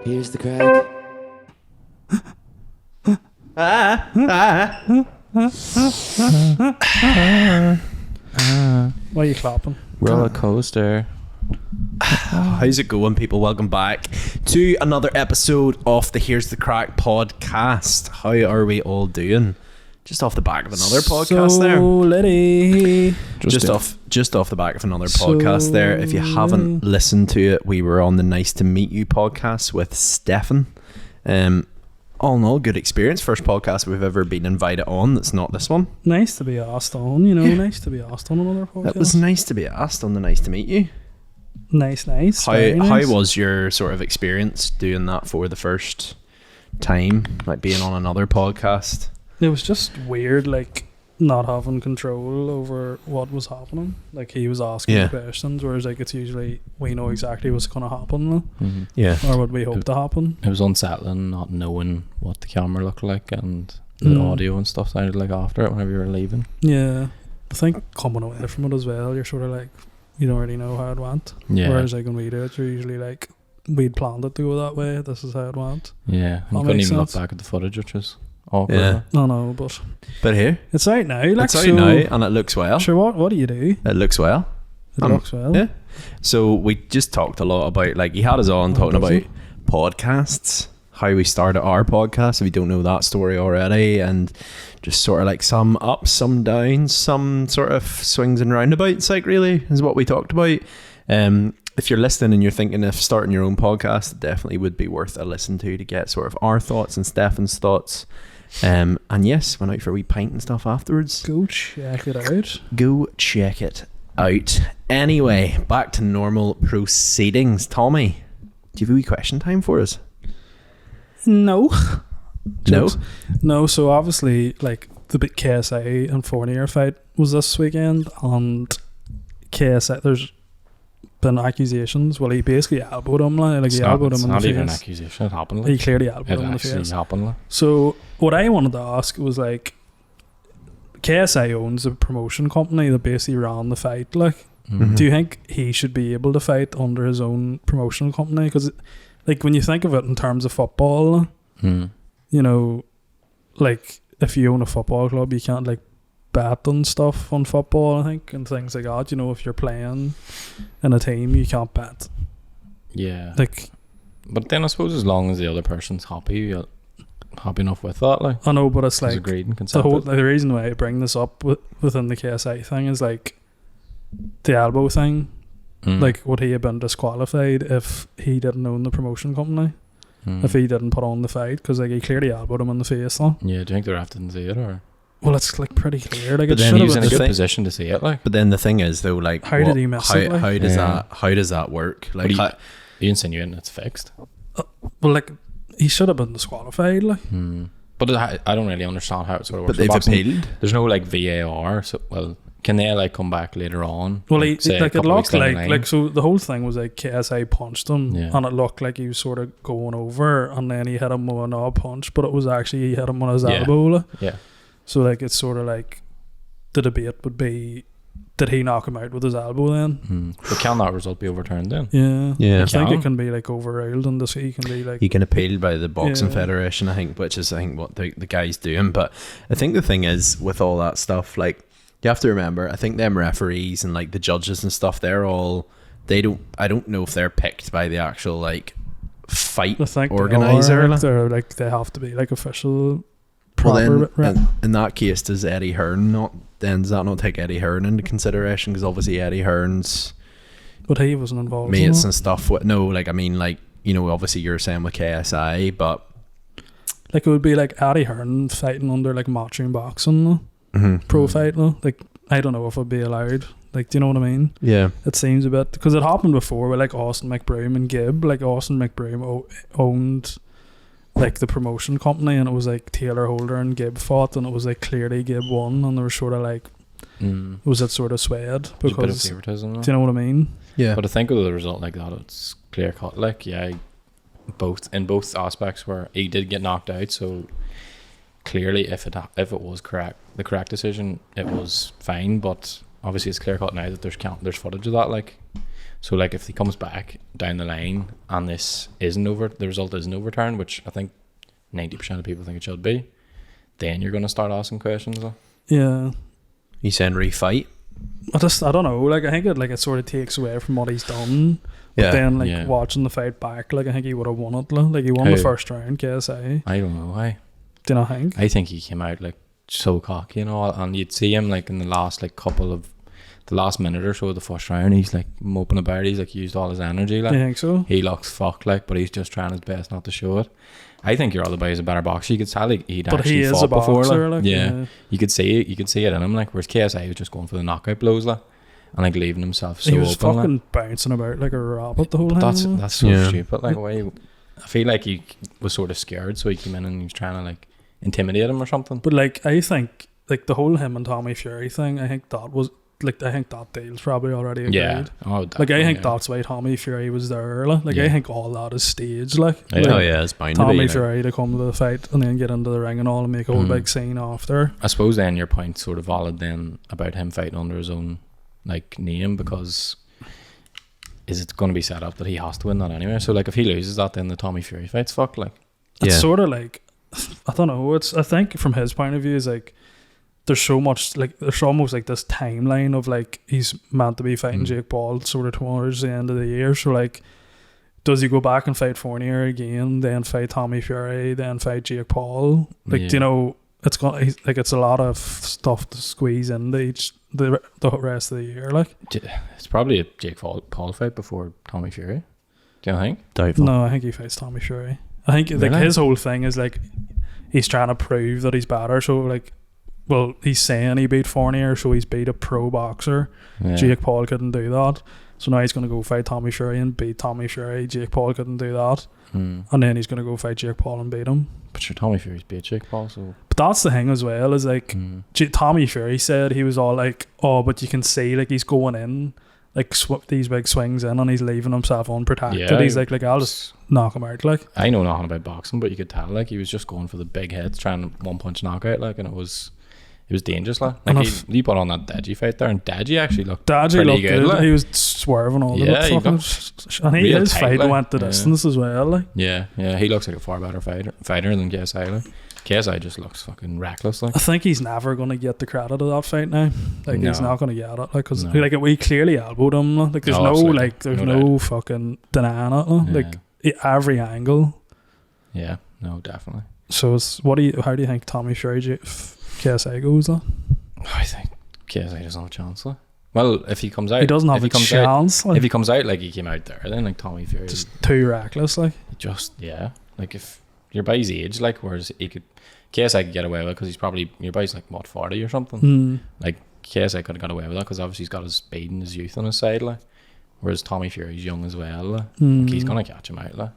Here's the crack. Why are you clapping? Roller coaster. How's it going, people? Welcome back to another episode of the Here's the Crack podcast. How are we all doing? Just off the back of another podcast there. Liddy. Just off the back of another podcast there. If you haven't listened to it, we were on the Nice to Meet You podcast with Stefan. All in all, good experience. First podcast we've ever been invited on that's not this one. Nice to be asked on, you know, nice to be asked on another podcast. It was nice to be asked on the Nice to Meet You. Nice. How was your sort of experience doing that for the first time, like being on another podcast? It was just weird, like not having control over what was happening. Like he was asking questions, whereas like it's usually we know exactly what's going to happen, or what we hope to happen. It was unsettling not knowing what the camera looked like and the audio and stuff sounded like after it whenever you were leaving. Yeah, I think coming away from it as well, you're sort of like you don't really know how it went. Yeah. Whereas like when we do it, you're usually like we'd planned it to go that way. This is how it went. Yeah, and you couldn't even look back at the footage, which was awkward. Yeah. No, but here it's out now. Like, it's out now, and it looks well. Sure, what do you do? It looks well. It looks well. Yeah. So we just talked a lot about, like, he had us on talking about podcasts, how we started our podcast, if you don't know that story already, and just sort of like some ups, some downs, some sort of swings and roundabouts, like, really, is what we talked about. If you're listening and you're thinking of starting your own podcast, it definitely would be worth a listen to get sort of our thoughts and Stefan's thoughts. And yes, went out for a wee pint and stuff afterwards. Go check it out. Go check it out. Anyway, back to normal proceedings. Tommy, do you have a wee question time for us? No. No? No, so obviously, like, the big KSI and Fournier fight was this weekend, and KSI, there's been accusations. Well, he basically elbowed him, like he elbowed him in the face. It's not even an accusation, it happened. Like, he clearly elbowed him in the face. It actually happened. Like. So, what I wanted to ask was, like, KSI owns a promotion company that basically ran the fight, like, do you think he should be able to fight under his own promotional company? Because, like, when you think of it in terms of football, you know, like, if you own a football club, you can't, like, bet on stuff on football, I think, and things like that. You know, if you're playing in a team, you can't bet. Yeah. Like, but then I suppose as long as the other person's happy enough with that, like. I know, but it's like agreed and the reason why I bring this up within the KSI thing is like the elbow thing. Like, would he have been disqualified if he didn't own the promotion company? If he didn't put on the fight? Because like he clearly elbowed him in the face, though. Yeah, do you think the ref didn't see it, or? Well, it's like pretty clear. Like, but it then should He have was in been. a good position to see it, like. But then the thing is, though, like, How did he miss it? Like? How does that work? Like, You insinuating it's fixed? Well, like, he should have been disqualified, like. But I don't really understand how it sort of works. but they've appealed. There's no like VAR, so can they like come back later on? Well, like, it looked like so the whole thing was like KSI punched him, and it looked like he was sort of going over, and then he hit him with a knob punch, but it was actually he hit him on his elbow. Like. Yeah. So like it's sort of like the debate would be, did he knock him out with his elbow then? But can that result be overturned then? Yeah. I think it can be like overruled, and this he can be like you can appeal by the Boxing Federation, I think, which is what the guy's doing. But I think the thing is with all that stuff, like, you have to remember, I think them referees and like the judges and stuff, I don't know if they're picked by the actual like fight organizer. They're like they have to be like official. Well, then, in that case, does that not take Eddie Hearn into consideration? Because obviously Eddie Hearn's but he wasn't involved mates and stuff. Obviously you're saying with KSI, but like it would be like Eddie Hearn fighting under like Matchroom Boxing, pro fight, like I don't know if it'd be allowed. Like, do you know what I mean? Yeah. It seems a bit, because it happened before with like Austin McBroom and Gibb. Like Austin McBroom owned like the promotion company, and it was like Taylor Holder and Gibb fought, and it was like clearly Gibb won, and there was sort of like was it sort of swayed because a bit of favoritism, do you know what I mean? Yeah. But I think with a result like that, it's clear cut. Like, in both aspects where he did get knocked out, so clearly if it was correct, the correct decision, it was fine. But obviously it's clear cut now that there's footage of that. Like, so like if he comes back down the line and this isn't the result isn't overturned, which I think 90% of people think it should be, then you're going to start asking questions. Yeah. You saying refight? I don't know. Like, I think it sort of takes away from what he's done. But Yeah. then, like, watching the fight back, like, I think he would have won it. Like, he won the first round, KSI. I don't know why. Do you not think? I think he came out like so cocky and all, and you'd see him like in the last the last minute or so of the first round, he's like moping about. He's like used all his energy. Like, Do you think so? he looks fucked, like, but he's just trying his best not to show it. I think your other boy is a better boxer. You could tell he'd But actually he is fought a before. boxer, Like, like, yeah, you could see it in him. Like, whereas KSI was just going for the knockout blows, like, and like leaving himself so he was open. fucking Like, bouncing about like a rabbit the whole but time. that's so Yeah. stupid. Like, why? I feel like he was sort of scared, so he came in and he was trying to like intimidate him or something. But like, I think like the whole him and Tommy Fury thing, I think that deal's probably already agreed. Yeah. Oh, Like, I think yeah. that's why Tommy Fury was there. Like, Yeah. I think all that is staged. Like, Yeah. like Oh yeah, it's bound to be. Tommy Like, Fury to come to the fight and then get into the ring and all and make a whole Mm. big scene after. I suppose then your point sort of valid then about him fighting under his own like name, because is it going to be set up that he has to win that anyway? So like if he loses that, then the Tommy Fury fight's fucked. Like, It's Yeah. sort of like, I don't know. I think from his point of view is like, there's so much like there's almost like this timeline of like he's meant to be fighting Jake Paul sort of towards the end of the year. So like, does he go back and fight Fournier again, then fight Tommy Fury, then fight Jake Paul? Like, Yeah. do you know, it's a lot of stuff to squeeze into the rest of the year. Like, it's probably a Jake Paul fight before Tommy Fury. Do you think? doubtful. no, I think he fights Tommy Fury. I think like Really? his whole thing is like he's trying to prove that he's better. So like, well, he's saying he beat Fournier, so he's beat a pro boxer. Yeah. Jake Paul couldn't do that. So now he's going to go fight Tommy Fury and beat Tommy Fury. Jake Paul couldn't do that. Hmm. And then he's going to go fight Jake Paul and beat him. But sure, Tommy Fury's beat Jake Paul, so. But that's the thing as well, is like, Tommy Fury said he was all like, oh, but you can see like he's going in, like these big swings in, and he's leaving himself unprotected. Yeah, He's like I'll just knock him out. Like, I know nothing about boxing, but you could tell like he was just going for the big hits, trying to one punch knockout, like, and it was dangerous. Like And he put on that Deji fight there, and Deji actually looked Dadgy pretty looked good. like. He was swerving all Yeah, the he fucking, and real his tight, fight like. went the Yeah. distance as well. Like, Yeah, he looks like a far better fighter than KSI. Like, KSI just looks fucking reckless. Like, I think he's never going to get the credit of that fight now. Like, he's No. not going to get it. Like, because No. like we clearly elbowed him. Like, there's Oh, no absolutely. like, there's No no fucking denying it. Like, every angle. yeah, no, definitely. So how do you think Tommy Fury KSI goes then? I think KSI doesn't have a chance. Like. Well, if he comes out, He doesn't have a chance. Like, If he comes out like he came out there, then like Tommy Fury, just too reckless. Like, like if your boy's age, like, whereas KSI could get away with it because he's probably your boy's like what 40 or something. Like KSI could have got away with that because obviously he's got his speed and his youth on his side, like. Whereas Tommy Fury's young as well, like he's gonna catch him out, like.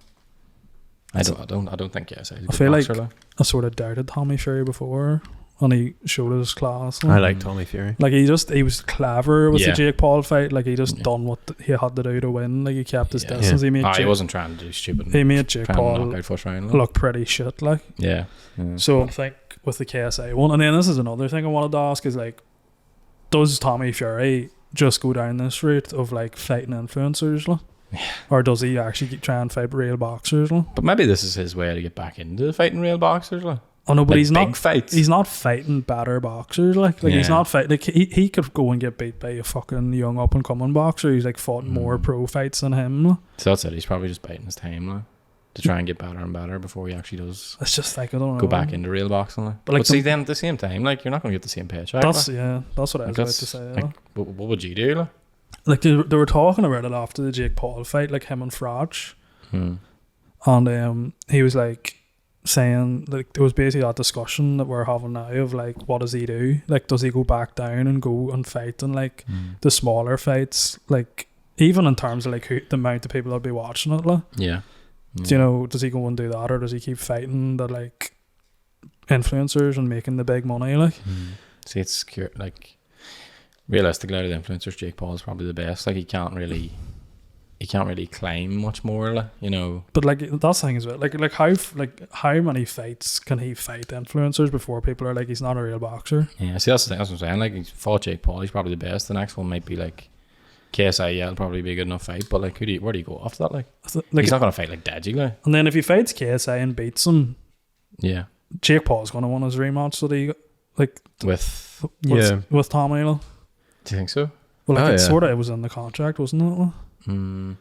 I don't think KSI is a good I feel boxer, like I sort of doubted Tommy Fury before, and he showed his class. I like Tommy Fury. Like, he was clever with the Yeah. Jake Paul fight. Like, he just Yeah. done what he had to do to win. Like, he kept his Yeah. distance. He made he Jake, wasn't trying to do stupid. he made Jake trying to knock Paul out first round. Like. look pretty shit. Like, Yeah. so I think with the KSI one, and then this is another thing I wanted to ask is like, does Tommy Fury just go down this route of like fighting influencers, like? Or does he actually try and fight real boxers? Like? But maybe this is his way to get back into fighting real boxers, like. Oh no, but Like he's big not. fights. He's not fighting better boxers. Like he's Yeah. not fighting. Like he could go and get beat by a fucking young up and coming boxer. He's like fought more pro fights than him. Like. So that's it. He's probably just biding his time, like, to try and get better and better before he actually does It's just like I don't know. go back into real boxing. Like. But, like, But see, then at the same time, like, you're not going to get the same paycheck. That's like. that's what I was Like, about that's, to say. like, what would you do? Like they were talking about it after the Jake Paul fight, like him and Frotch, Hmm. and he was like saying like there was basically that discussion that we're having now of like what does he do? Like does he go back down and go and fight in like the smaller fights? Like even in terms of like the amount of people that'll be watching it, like Yeah. do you know, does he go and do that or does he keep fighting the like influencers and making the big money? Like See, it's like realistically, out of the influencers, Jake Paul is probably the best. Like, he can't really he can't really climb much more, like, you know. But like that's the thing as well. Like how many fights can he fight influencers before people are like he's not a real boxer? Yeah, see, that's the thing. That's what I'm saying. Like, he's fought Jake Paul. He's probably the best. The next one might be like KSI. Yeah, it'll probably be a good enough fight. But like, where do you go after that? Like he's not gonna fight like Deji, like. And then if he fights KSI and beats him, yeah, Jake Paul's gonna win his rematch. That he like with Tommy. Like. Do you think so? Well, like it was in the contract, wasn't it? Like? And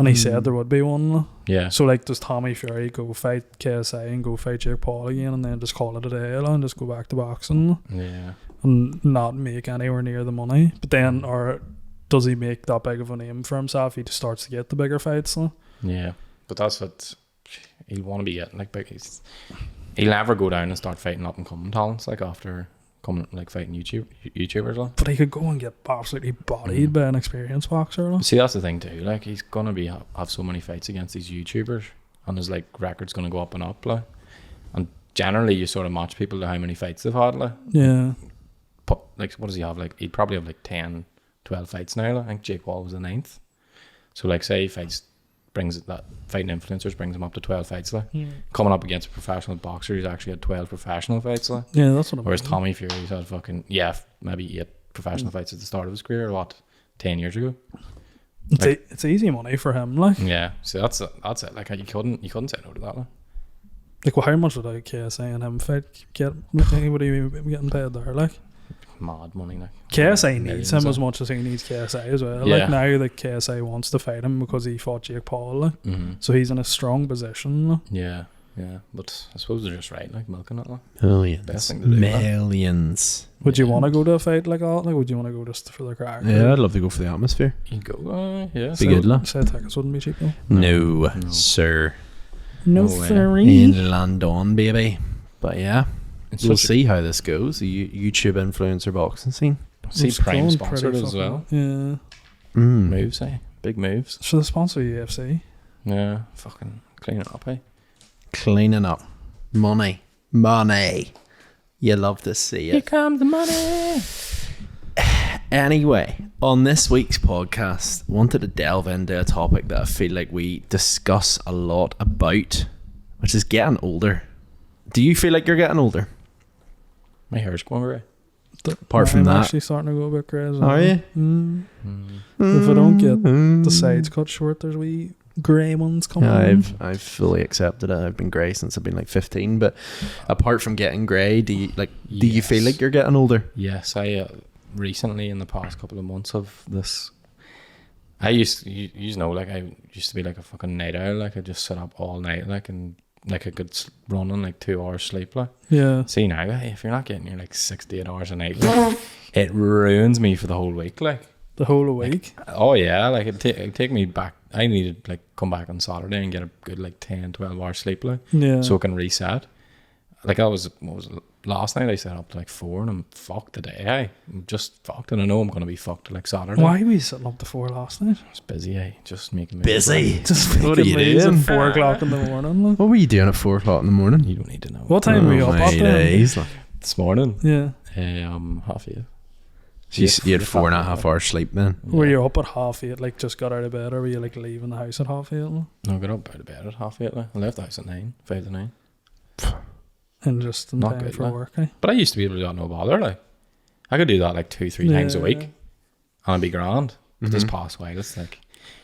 he said there would be one. Like. Yeah. So like, does Tommy Fury go fight KSI and go fight Jake Paul again, and then just call it a day, like, and just go back to boxing? Yeah. And not make anywhere near the money. But then, or does he make that big of a name for himself? He just starts to get the bigger fights. Like? Yeah. But that's what he'll want to be getting. Like, he'll never go down and start fighting up and coming talents like after coming like fighting YouTubers. Like. But he could go and get absolutely bodied by an experienced boxer. Like. See, that's the thing too. Like, he's gonna have so many fights against these YouTubers, and his like record's gonna go up and up. Like, and generally you sort of match people to how many fights they've had. Like, yeah. But like, what does he have? Like, he'd probably have like 10, 12 fights now. Like. I think Jake Paul was the 9th. So like, say he fights. Fighting influencers brings him up to 12 fights. Like. Coming up against a professional boxer, he's actually had 12 professional fights. Like. Yeah, that's what I'm Whereas Tommy Fury's had maybe 8 professional fights at the start of his career, or 10 years ago. It's easy money for him, like. Yeah, so that's it. Like, you couldn't say no to that. Like, well, how much would like KSI and him fight get? Would he be getting paid there? Like, mad money. Like, KSI needs him as much as he needs KSI as well. Yeah. Like, now that KSI wants to fight him because he fought Jake Paul, like. So he's in a strong position. Like. Yeah. But I suppose they're just right, like milking it. Like. Millions. Best thing to do, millions. Like. Would you want to go to a fight like that? Like, would you want to go just for the crack? Yeah, I'd love to go for the atmosphere. You go, yeah. Be good, lad. Say tickets wouldn't be cheap though. No, sir. No, way. In London, baby. But yeah, we'll see how this goes. The YouTube influencer boxing scene. See, Prime sponsored as well. Yeah. Moves, eh? Big moves. Should they sponsor UFC? Yeah, fucking clean it up, eh? Cleaning up. Money. You love to see it. Here comes the money. Anyway, on this week's podcast, I wanted to delve into a topic that I feel like we discuss a lot about, which is getting older. Do you feel like you're getting older? My hair's going grey. Apart from that, I'm actually starting to go a bit crazy. Are you? If I don't get the sides cut short, there's wee grey ones coming. Yeah, I've fully accepted it. I've been grey since I've been like 15. But apart from getting grey, do you feel like you're getting older? Yes, I recently in the past couple of months of this. I used to be like a fucking night owl. Like, I just sit up all night, like, and like I could run on like 2 hours sleep. Like, yeah. See now, if you're not getting your like 6 to 8 hours a night, like, it ruins me for the whole week. Like, the whole week. Oh yeah, like it'd take me back. I needed like come back on Saturday and get a good like 10, 12 hours sleep, like, so I can reset. Like, what was it? Last night I set up to like 4 and I'm fucked today. I'm just fucked, and I know I'm gonna be fucked to like Saturday. Why were you sitting up to 4 last night? I was busy, just making moves. Busy. Just What are you making moves doing? at 4 o'clock in the morning. Like. What were you doing at 4 o'clock in the morning? You don't need to know. What time were you up at then? This morning? Yeah. 8:30. You had 4.5 hours sleep then. Yeah. Were you up at 8:30, like just got out of bed, or were you like leaving the house at 8:30? Like? No, I got up out of bed at 8:30. Like. I left the house at 5 to 9. And just in Not time good, for like. work, eh? But I used to be able to do that no bother. Like, I could do that like 2-3 times a week, and it'd be grand. But this past while, it's like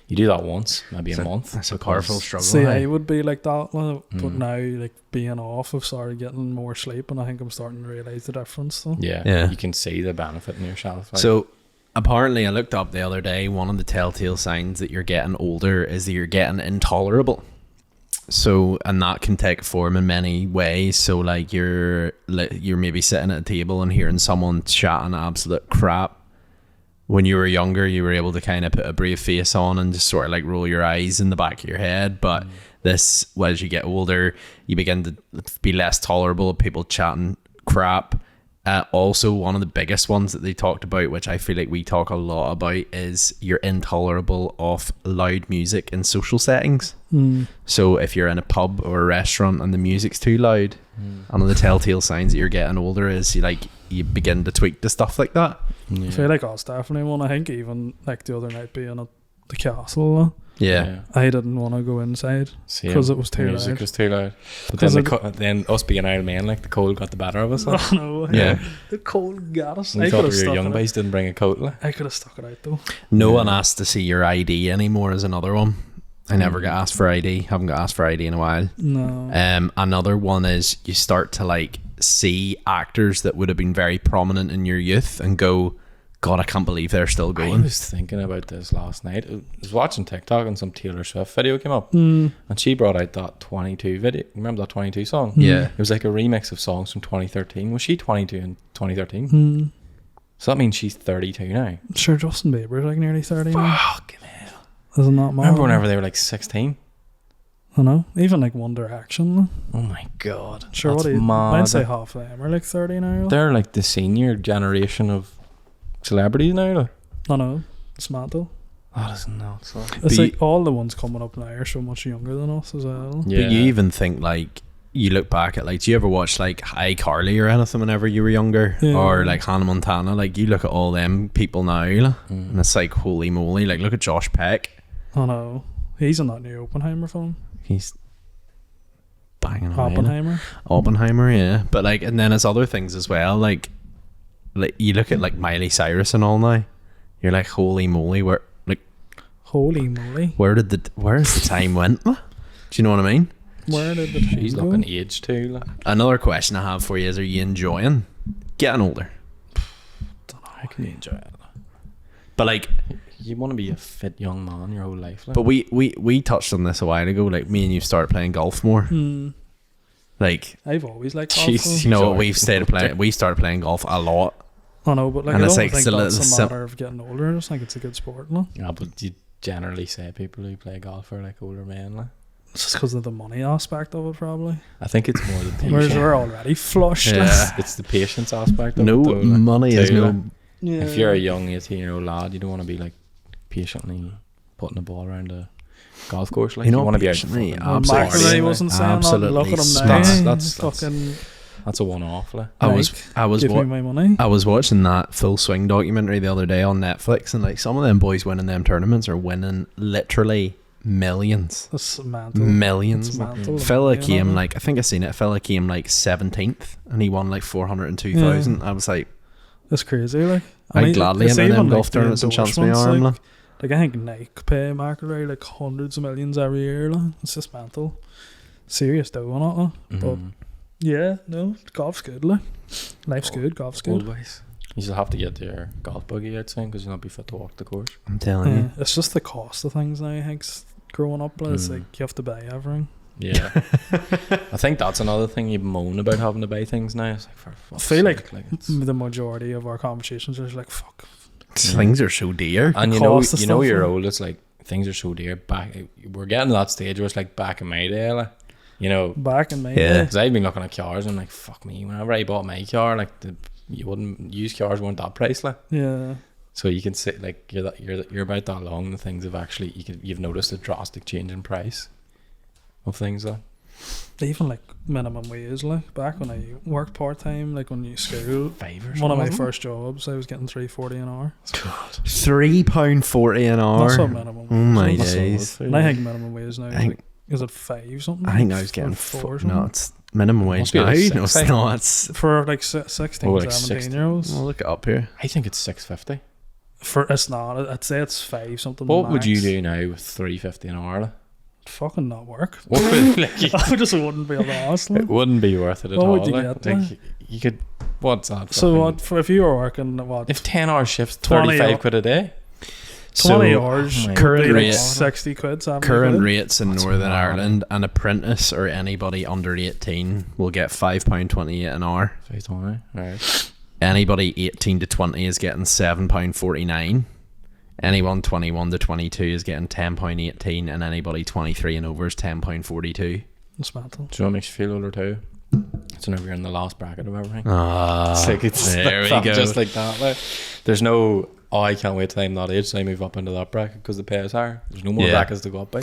you do that once, maybe a month. That's a powerful struggle. See, I would be like that, like, but now, like, being off, I've started getting more sleep, and I think I'm starting to realise the difference. So. Yeah, you can see the benefit in yourself. Like. So apparently, I looked up the other day, one of the telltale signs that you're getting older is that you're getting intolerable. So, and that can take form in many ways. So, like, you're maybe sitting at a table and hearing someone chatting absolute crap. When you were younger, you were able to kind of put a brave face on and just sort of like roll your eyes in the back of your head. But this, well, as you get older, you begin to be less tolerable of people chatting crap. Also, one of the biggest ones that they talked about, which I feel like we talk a lot about, is you're intolerable of loud music in social settings. So if you're in a pub or a restaurant and the music's too loud, one of the telltale signs that you're getting older is you begin to tweak to stuff like that. I feel like that's definitely one. I think even like the other night being at the castle, Yeah. I didn't want to go inside because it was too the music loud. was too loud. But 'Cause then us being Iron Man, like the cold got the better of us. Like. Oh no! Yeah. The cold got us. We I thought could have we were stuck young it. boys, didn't bring a coat. Like. I could have stuck it out though. No one asked to see your ID anymore is another one. I never get asked for ID. Haven't got asked for ID in a while. No. Another one is you start to like see actors that would have been very prominent in your youth and go, God, I can't believe they're still I going. was thinking about this last night. I was watching TikTok and some Taylor Swift video came up, Mm. and she brought out that 22 video. Remember that 22 song? Yeah. It was like a remix of songs from 2013. Was she 22 in 2013? Mm. So that means she's 32 now. Sure, Justin Bieber's like nearly 30 now. Fucking hell. Isn't that mad? Remember whenever they were like 16? I know. Even like One Direction. Like. Oh my god. Sure, That's what do you? mad. I'd say half of them are like 30 now. Like. They're like the senior generation of celebrities now. Like. I know. It's mad though. That is nuts. Like. It's But like all the ones coming up now are so much younger than us as well. Yeah. But you even think like, you look back at like, do you ever watch like iCarly or anything whenever you were younger? Yeah. Or like Hannah Montana? Like you look at all them people now and Mm. it's like, holy moly. Like look at Josh Peck. I know. He's in that new Oppenheimer film. He's banging away. Oppenheimer. Yeah. But like, and then it's other things as well. Like you look at like Miley Cyrus and all now. You're like, holy moly, Holy moly. where's the time went? Do you know what I mean? Where did the time She's go? looking aged too. Like. Another question I have for you is, are you enjoying getting older? I can enjoy it. But like, You want to be a fit young man your whole life. Like. but we touched on this a while ago. Like me and you started playing golf more. Hmm. Like, I've always liked golf. Jeez. though. no, Sorry. we started playing golf a lot. I know, but like And I it's don't like think still that's a a sim- matter of getting older. I just think it's a good sport. No? Yeah, but you generally say people who play golf are like older men. Like. It's just because of the money aspect of it, probably. I think it's more the Whereas patience. we're already flushed. like. Yeah. It's the patience aspect of No it. Though, like, money is too, no. like. Yeah. If you're a young 18-year-old lad, you don't want to be like patiently putting the ball around a golf course. Like You know, want to be out patiently, fucking Well, absolutely. McIlroy partying, wasn't like. saying that. Absolutely Look at him now. smash. That's fucking. That's a one-off. Like. I was Give me my money. I was watching that Full Swing documentary the other day on Netflix, and like some of them boys winning them tournaments are winning literally millions. That's mental. Millions. It's mental. Fella Yeah, came man. like, I think I seen it. Fella came like 17th, and he won like 402,000. I was like, It's crazy. Like I'd gladly it's enter them even, golf like, the tournaments and chance my endorsements, arm. Like, Like. like I think Nike pay McIlroy like hundreds of millions every year. Like it's just mental. Serious though, not like. But yeah, no, golf's good. Like life's good. Golf's good. Always. You still have to get your golf buggy out soon because you'll not be fit to walk the course. I'm telling Yeah, you. it's just the cost of things now. I think growing up, like, it's like you have to buy everything. Yeah. I think that's another thing you moan about having to buy things now. It's like for I fuck's feel like sake, it's, the majority of our conversations are just like fuck. Things are so dear. and the you know cost of stuff, you're like. old. It's like things are so dear. We're getting to that stage where it's like back in my day, like, you know. Back in my Yeah. day, Because I've been looking at cars and I'm like, fuck me. Whenever I bought my car, like used cars weren't that price, like. yeah. So you can sit like you're about that long. The things have actually you've noticed a drastic change in price of things, like. Even like minimum wage, like back when I worked part time, like when you school. $5 or One of my something. first jobs, I was getting $3.40 an hour. £3.40 an hour. That's what minimum wage. Oh my is. That's all days. it's for, And I yeah. think minimum wage now I think- is it 5 something? I think I was getting Or 4 no, something? it's minimum wage Must be now. like No, it's 6, not. It's For like 16, Oh, like 17 year olds. I'll look it up here. I think it's $6.50. For it's not. I'd say it's 5 something. What would you max. do now with $3.50 an hour? Like? Fucking not work. What would, like, I just wouldn't be able to ask. it wouldn't be worth it at What all. would you like. get, Like, you could. What's that? So fucking- what? For if you were working what? If 10-hour shifts, 20 £35 a day. 20 So hours, oh my current would be like rate- 60 quid. 70 current quid. rates in That's Northern mad. Ireland, an apprentice or anybody under 18 will get £5.28 an hour. Right. Anybody 18 to 20 is getting £7.49. Anyone 21 to 22 is getting £10.18, and anybody 23 and over is £10.42. It's mental. Do you know what makes you feel older too? It's whenever you're in the last bracket of everything. Ah, It's like it's there like we that, go. just like that. Like, there's no. Oh, I can't wait till I'm that age, so I move up into that bracket because the pay is higher. There's no more Yeah. brackets to go up by.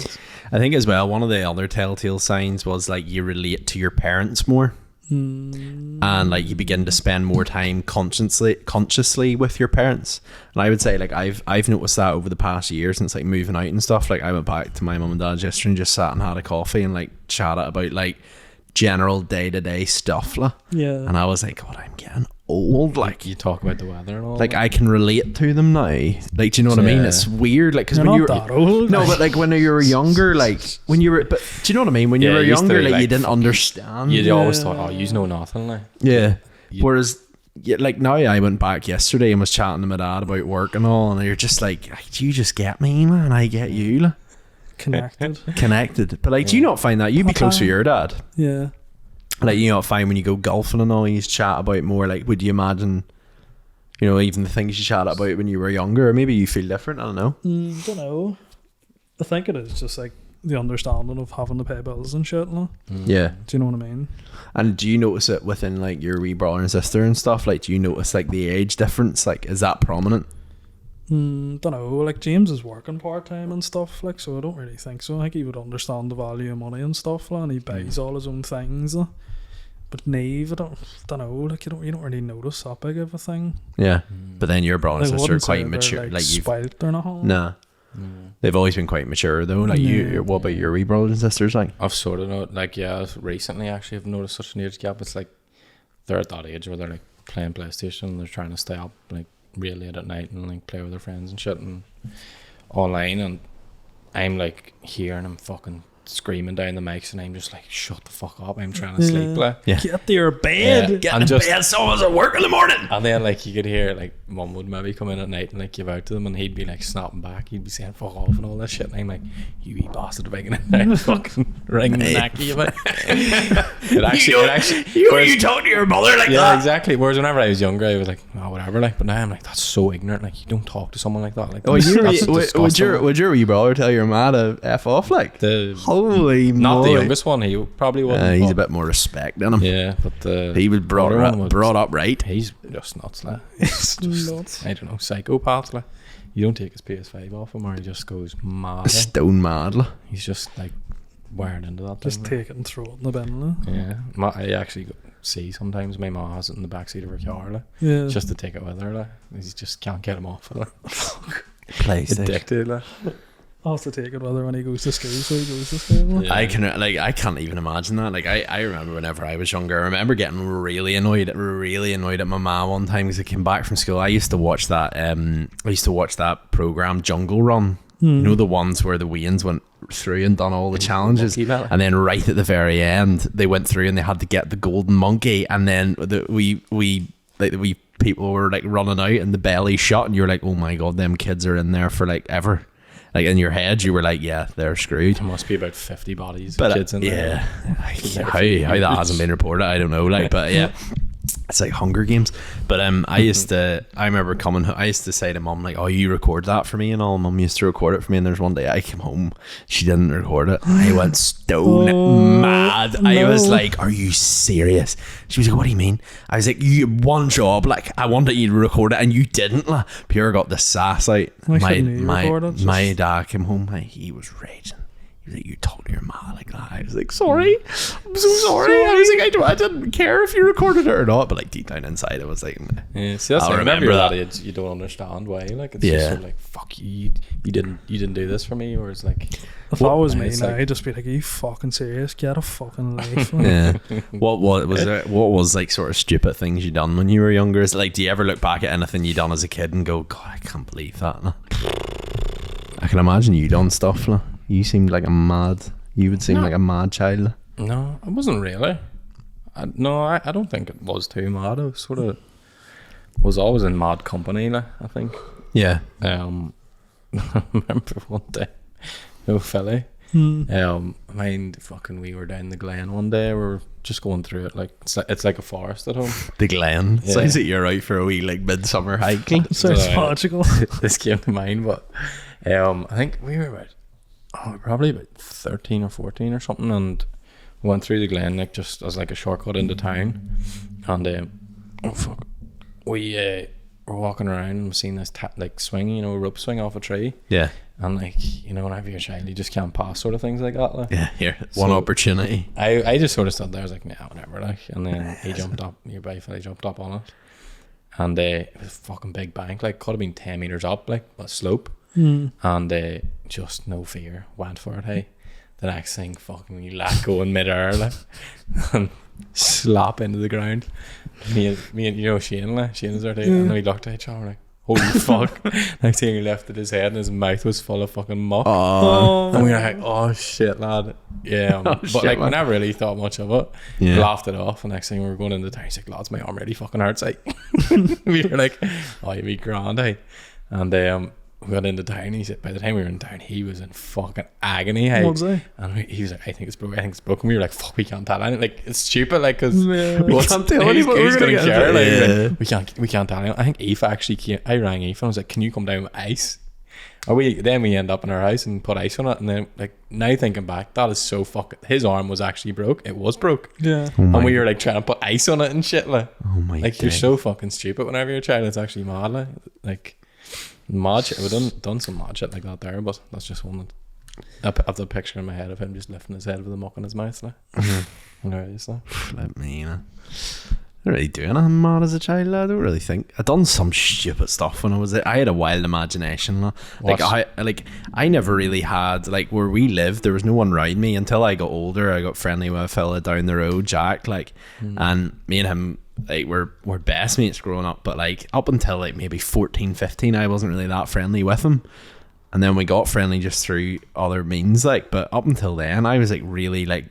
I think as well, one of the other telltale signs was like you relate to your parents more. and like you begin to spend more time consciously with your parents. And I would say like I've noticed that over the past year since like moving out and stuff. Like I went back to my mum and dad's yesterday and just sat and had a coffee and like chatted about like general day-to-day stuff and I was like, God, I'm getting old. Like you talk about the weather and all like that. I can relate to them now. Like, do you know what I mean? It's weird, like, because when you were that old. no, but like when you were younger, like when you were, but do you know what I mean? When you were you used to younger, be like you like, didn't understand. You always thought, oh, you know nothing, like. Yeah. Whereas, like now I went back yesterday and was chatting to my dad about work and all, and you're just like, do you just get me, man? I get you, like. Connected. But like, do you not find that you'd be close to your dad? Yeah. Like, you know, find when you go golfing and all, you chat about more. Like, would you imagine, you know, even the things you chat about when you were younger, or maybe you feel different? I don't know. Don't know. I think it is just like the understanding of having to pay bills and shit. Like. Yeah. Do you know what I mean? And do you notice it within like your wee brother and sister and stuff? Like, do you notice like the age difference? Like, is that prominent? Don't know. Like James is working part time and stuff. Like, so I don't really think so. I think he would understand the value of money and stuff. Like, and he buys all his own things. Like. But Neve, I don't know. Like you don't really notice that big of a thing. Yeah. But then your brother and Like, I sister are wouldn't say quite mature. they're, Like you've spoilt or nothing. nah. They've always been quite mature though. Like you, what about your wee brothers and sisters? Like I've sort of noticed, like, recently actually I've noticed such an age gap. It's like they're at that age where they're like playing PlayStation and they're trying to stay up like real late at night and like play with their friends and shit and online, and I'm like hearing them fucking screaming down the mics and I'm just like, shut the fuck up, I'm trying to sleep. Like, Get to your bed. get in bed, someone's at work in the morning. and then like you could hear like mum would maybe come in at night and like give out to them and he'd be like snapping back, he'd be saying fuck off and all that shit, and I'm like, you wee bastard, if I can and fucking ring the necky about it actually you talk to your mother like yeah, that. exactly. Whereas whenever I was younger, I was like, oh, whatever. Like, but now I'm like, that's so ignorant. Like, you don't talk to someone like that. Like, Oh, that's disgusting. would your wee brother tell your ma to F off? Like, holy not moly. the youngest one. He probably wouldn't. He's but- a bit more respect in him. Yeah, but the He was brought other one was- up right. He's just nuts. Like, he's just, Nuts. I don't know, psychopath. Like, you don't take his PS5 off him, or he just goes mad. Like. Stone mad. Like. He's just like wired into that. Just thing, take it and throw it in the bin. Like. yeah, I actually see sometimes my ma has it in the backseat of her car, like, Yeah. just to take it with her. Like, he just can't get him off. Like, PlayStation. addicted. Like. I'll have to take it whether when he goes to school, so he goes to school. Like. Yeah. I can't even imagine that. Like I remember whenever I was younger, I remember getting really annoyed at my mom one time because I came back from school. I used to watch that program Jungle Run. You know, the ones where the Wayans went through and done all the challenges, and then right at the very end they went through and they had to get the golden monkey, and then the wee people were like running out and the belly shut, and you were like, oh my god, them kids are in there for like ever. Like in your head you were like, yeah, they're screwed. There must be about 50 bodies But of kids in there. how that hasn't been reported, I don't know. Like, but yeah, it's like Hunger Games. But I remember I used to say to mum like, oh, you record that for me and all. Mum used to record it for me, and there's one day I came home, she didn't record it. I went stone mad. No. I was like, are you serious? She was like, what do you mean? I was like, you had one job, like I wanted you to record it and you didn't. Like, Pure got the sass out. Why couldn't you record it? My dad came home, he was raging. He was like, you talk to your ma like that. I was like, sorry, I'm so sorry. I was like, I didn't care if you recorded it or not, but like deep down inside I was like, Yeah, see, that's I'll like, remember you're that. that age, you don't understand why. Like, it's just sort of like, fuck you didn't do this for me. Or it's like, If that was me it's now, like- I'd just be like, are you fucking serious? Get a fucking life. yeah. What was like sort of stupid things you done when you were younger? Is it like, do you ever look back at anything you done as a kid and go, God, I can't believe that? No? I can imagine you done stuff. No? You seemed like you would seem like a mad child. no, I wasn't really. I don't think it was too mad. I was always in mad company, like, I think. Yeah. I remember one day, no Philly. Mind fucking, we were down the Glen one day. We were just going through it like it's like a forest at home. The Glen. Yeah. Sounds like you're out for a wee like midsummer hike. Sounds So, logical. This came to mind, but I think we were probably about 13 or 14 or something, and we went through the Glen like just as like a shortcut into town, and we were walking around and we seen this like swing, rope swing off a tree. Yeah. And like, you know, whenever you're a child, you just can't pass sort of things like that. Like. Yeah, here, one opportunity. I just sort of stood there. I was like, nah, whatever. Like, and then he jumped up. Your boy fella jumped up on it, and it was a fucking big bank. Like, could have been 10 meters up, like a slope. And just no fear, went for it. Hey, the next thing, fucking, you let go in midair, like, and slap into the ground. Me and you know Shane, like, Shane was there too, and then we looked at each other like, holy fuck. Next thing he lifted his head and his mouth was full of fucking muck. And we were like, oh shit, lad. Yeah. But shit, like, man. We never really thought much of it. Yeah. Laughed it off. And next thing we were going into town, he's like, lads, my arm really fucking hurts. Like, we were like, oh, you'd be grand, eh? And we got into town. He said, by the time we were in town, he was in fucking agony. What was he? And he was like, I think it's broken. We were like, fuck, we can't tell anything. Like, it's stupid, like, because we can't tell anyone. Who's gonna care? Like, we can't tell anyone. I think Aoife actually came. I rang Aoife and I was like, can you come down with ice? Then we end up in our house and put ice on it. And then, like, now thinking back, that is so fucking. His arm was actually broke. It was broke. Yeah. And we were like trying to put ice on it and shit. Like, oh my. Like, you're so fucking stupid whenever you're a child. It's actually mad. Like mad shit. We've done some mad shit like that there, but that's just one that I have the picture in my head of him just lifting his head with a muck in his mouth. Like, let me, you know. I didn't really do anything mad as a child. I don't really think I done some stupid stuff when I had a wild imagination. Like I never really had, like, where we lived, there was no one around me until I got older. I got friendly with a fella down the road, Jack, like, and me and him, like, we're best mates growing up, but like up until like maybe 14, 15, I wasn't really that friendly with him. And then we got friendly just through other means, like, but up until then I was like really like,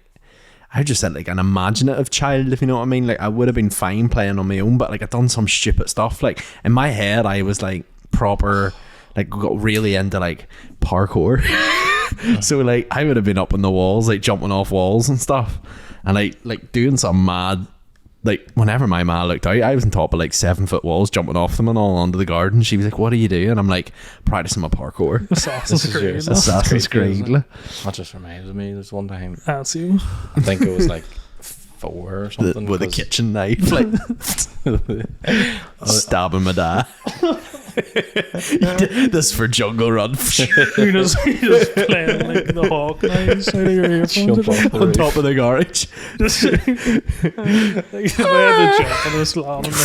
I just said like an imaginative child, if you know what I mean. Like, I would have been fine playing on my own, but like I'd done some stupid stuff. Like, in my head I was like proper, like, got really into like parkour. So like I would have been up on the walls, like jumping off walls and stuff, and like doing some mad, like, whenever my ma looked out, I was on top of like 7-foot walls, jumping off them and all onto the garden. She was like, what are you doing? And I'm like, practicing my parkour. Assassin's Creed. That just reminds me, there's one time, that's you. I think it was like 4 or something, with a kitchen knife, like stabbing my dad. This for Jungle Run. you just playing like the hawk knives out of your earphones on top of the garage. Just like, if I had to jump and just land on the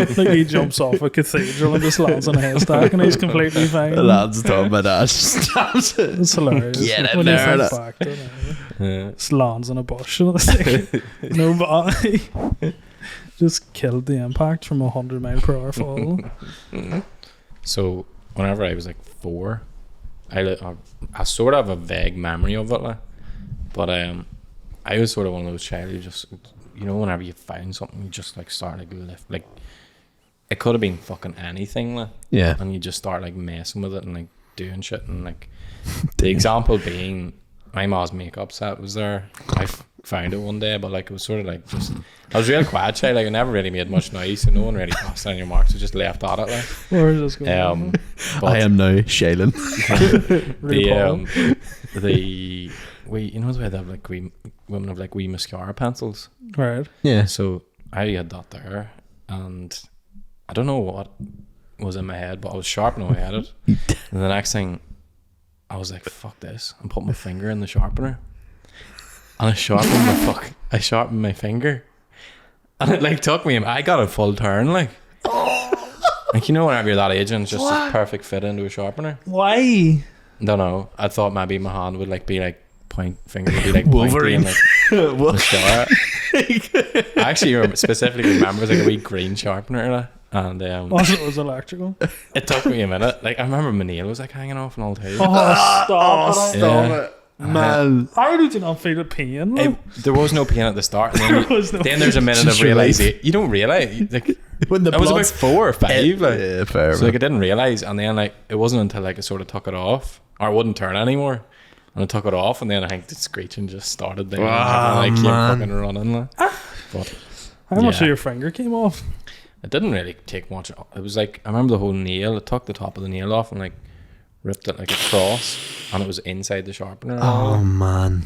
haystack. Like, he jumps off a cathedral and just lands on a haystack and he's completely fine. The lad's top of my dad stabs it. It's hilarious. Get in there. Back to it, just lands on a bush. No body. Just killed the impact from 100 mile per hour fall. So whenever I was like 4, I sort of have a vague memory of it, like, but I was sort of one of those child who just, you know, whenever you find something, you just like start like lift, like, it could have been fucking anything, like, yeah, and you just start like messing with it and like doing shit, and like the example being my mom's makeup set was there. I found it one day, but like it was sort of like just, I was real quiet child, like I never really made much noise, so no one really passed on your marks, so just left at it, like. Where is this going? I am now Shaylin. You know the way they have like women have like wee mascara pencils, right? Yeah. So I had that there, and I don't know what was in my head, but I was sharpening away at it, and the next thing I was like, fuck this, and put my finger in the sharpener. And I sharpened my finger. And it like took me, I got a full turn, like. Like, you know, whenever you're that age and it's just a perfect fit into a sharpener. Why? Don't know. I thought maybe my hand would like be like finger would be like Wolverine. And, like, I actually specifically remember it was like a wee green sharpener, like, and it was electrical. It took me a minute. Like, I remember my nail was like hanging off and all too. Stop it. Man, how did you not feel the pain? There was no pain at the start, and then there's a minute of realization. You don't realize, like, when I was about 4 or 5, like, yeah, fair. So like I didn't realize, and then like it wasn't until like I sort of took it off, or it wouldn't turn anymore, and I took it off, and then I think the screeching just started there, and I came fucking running. Like. But how much of your finger came off? It didn't really take much. It was like, I remember the whole nail. I took the top of the nail off and like ripped it like across, and it was inside the sharpener. Oh man,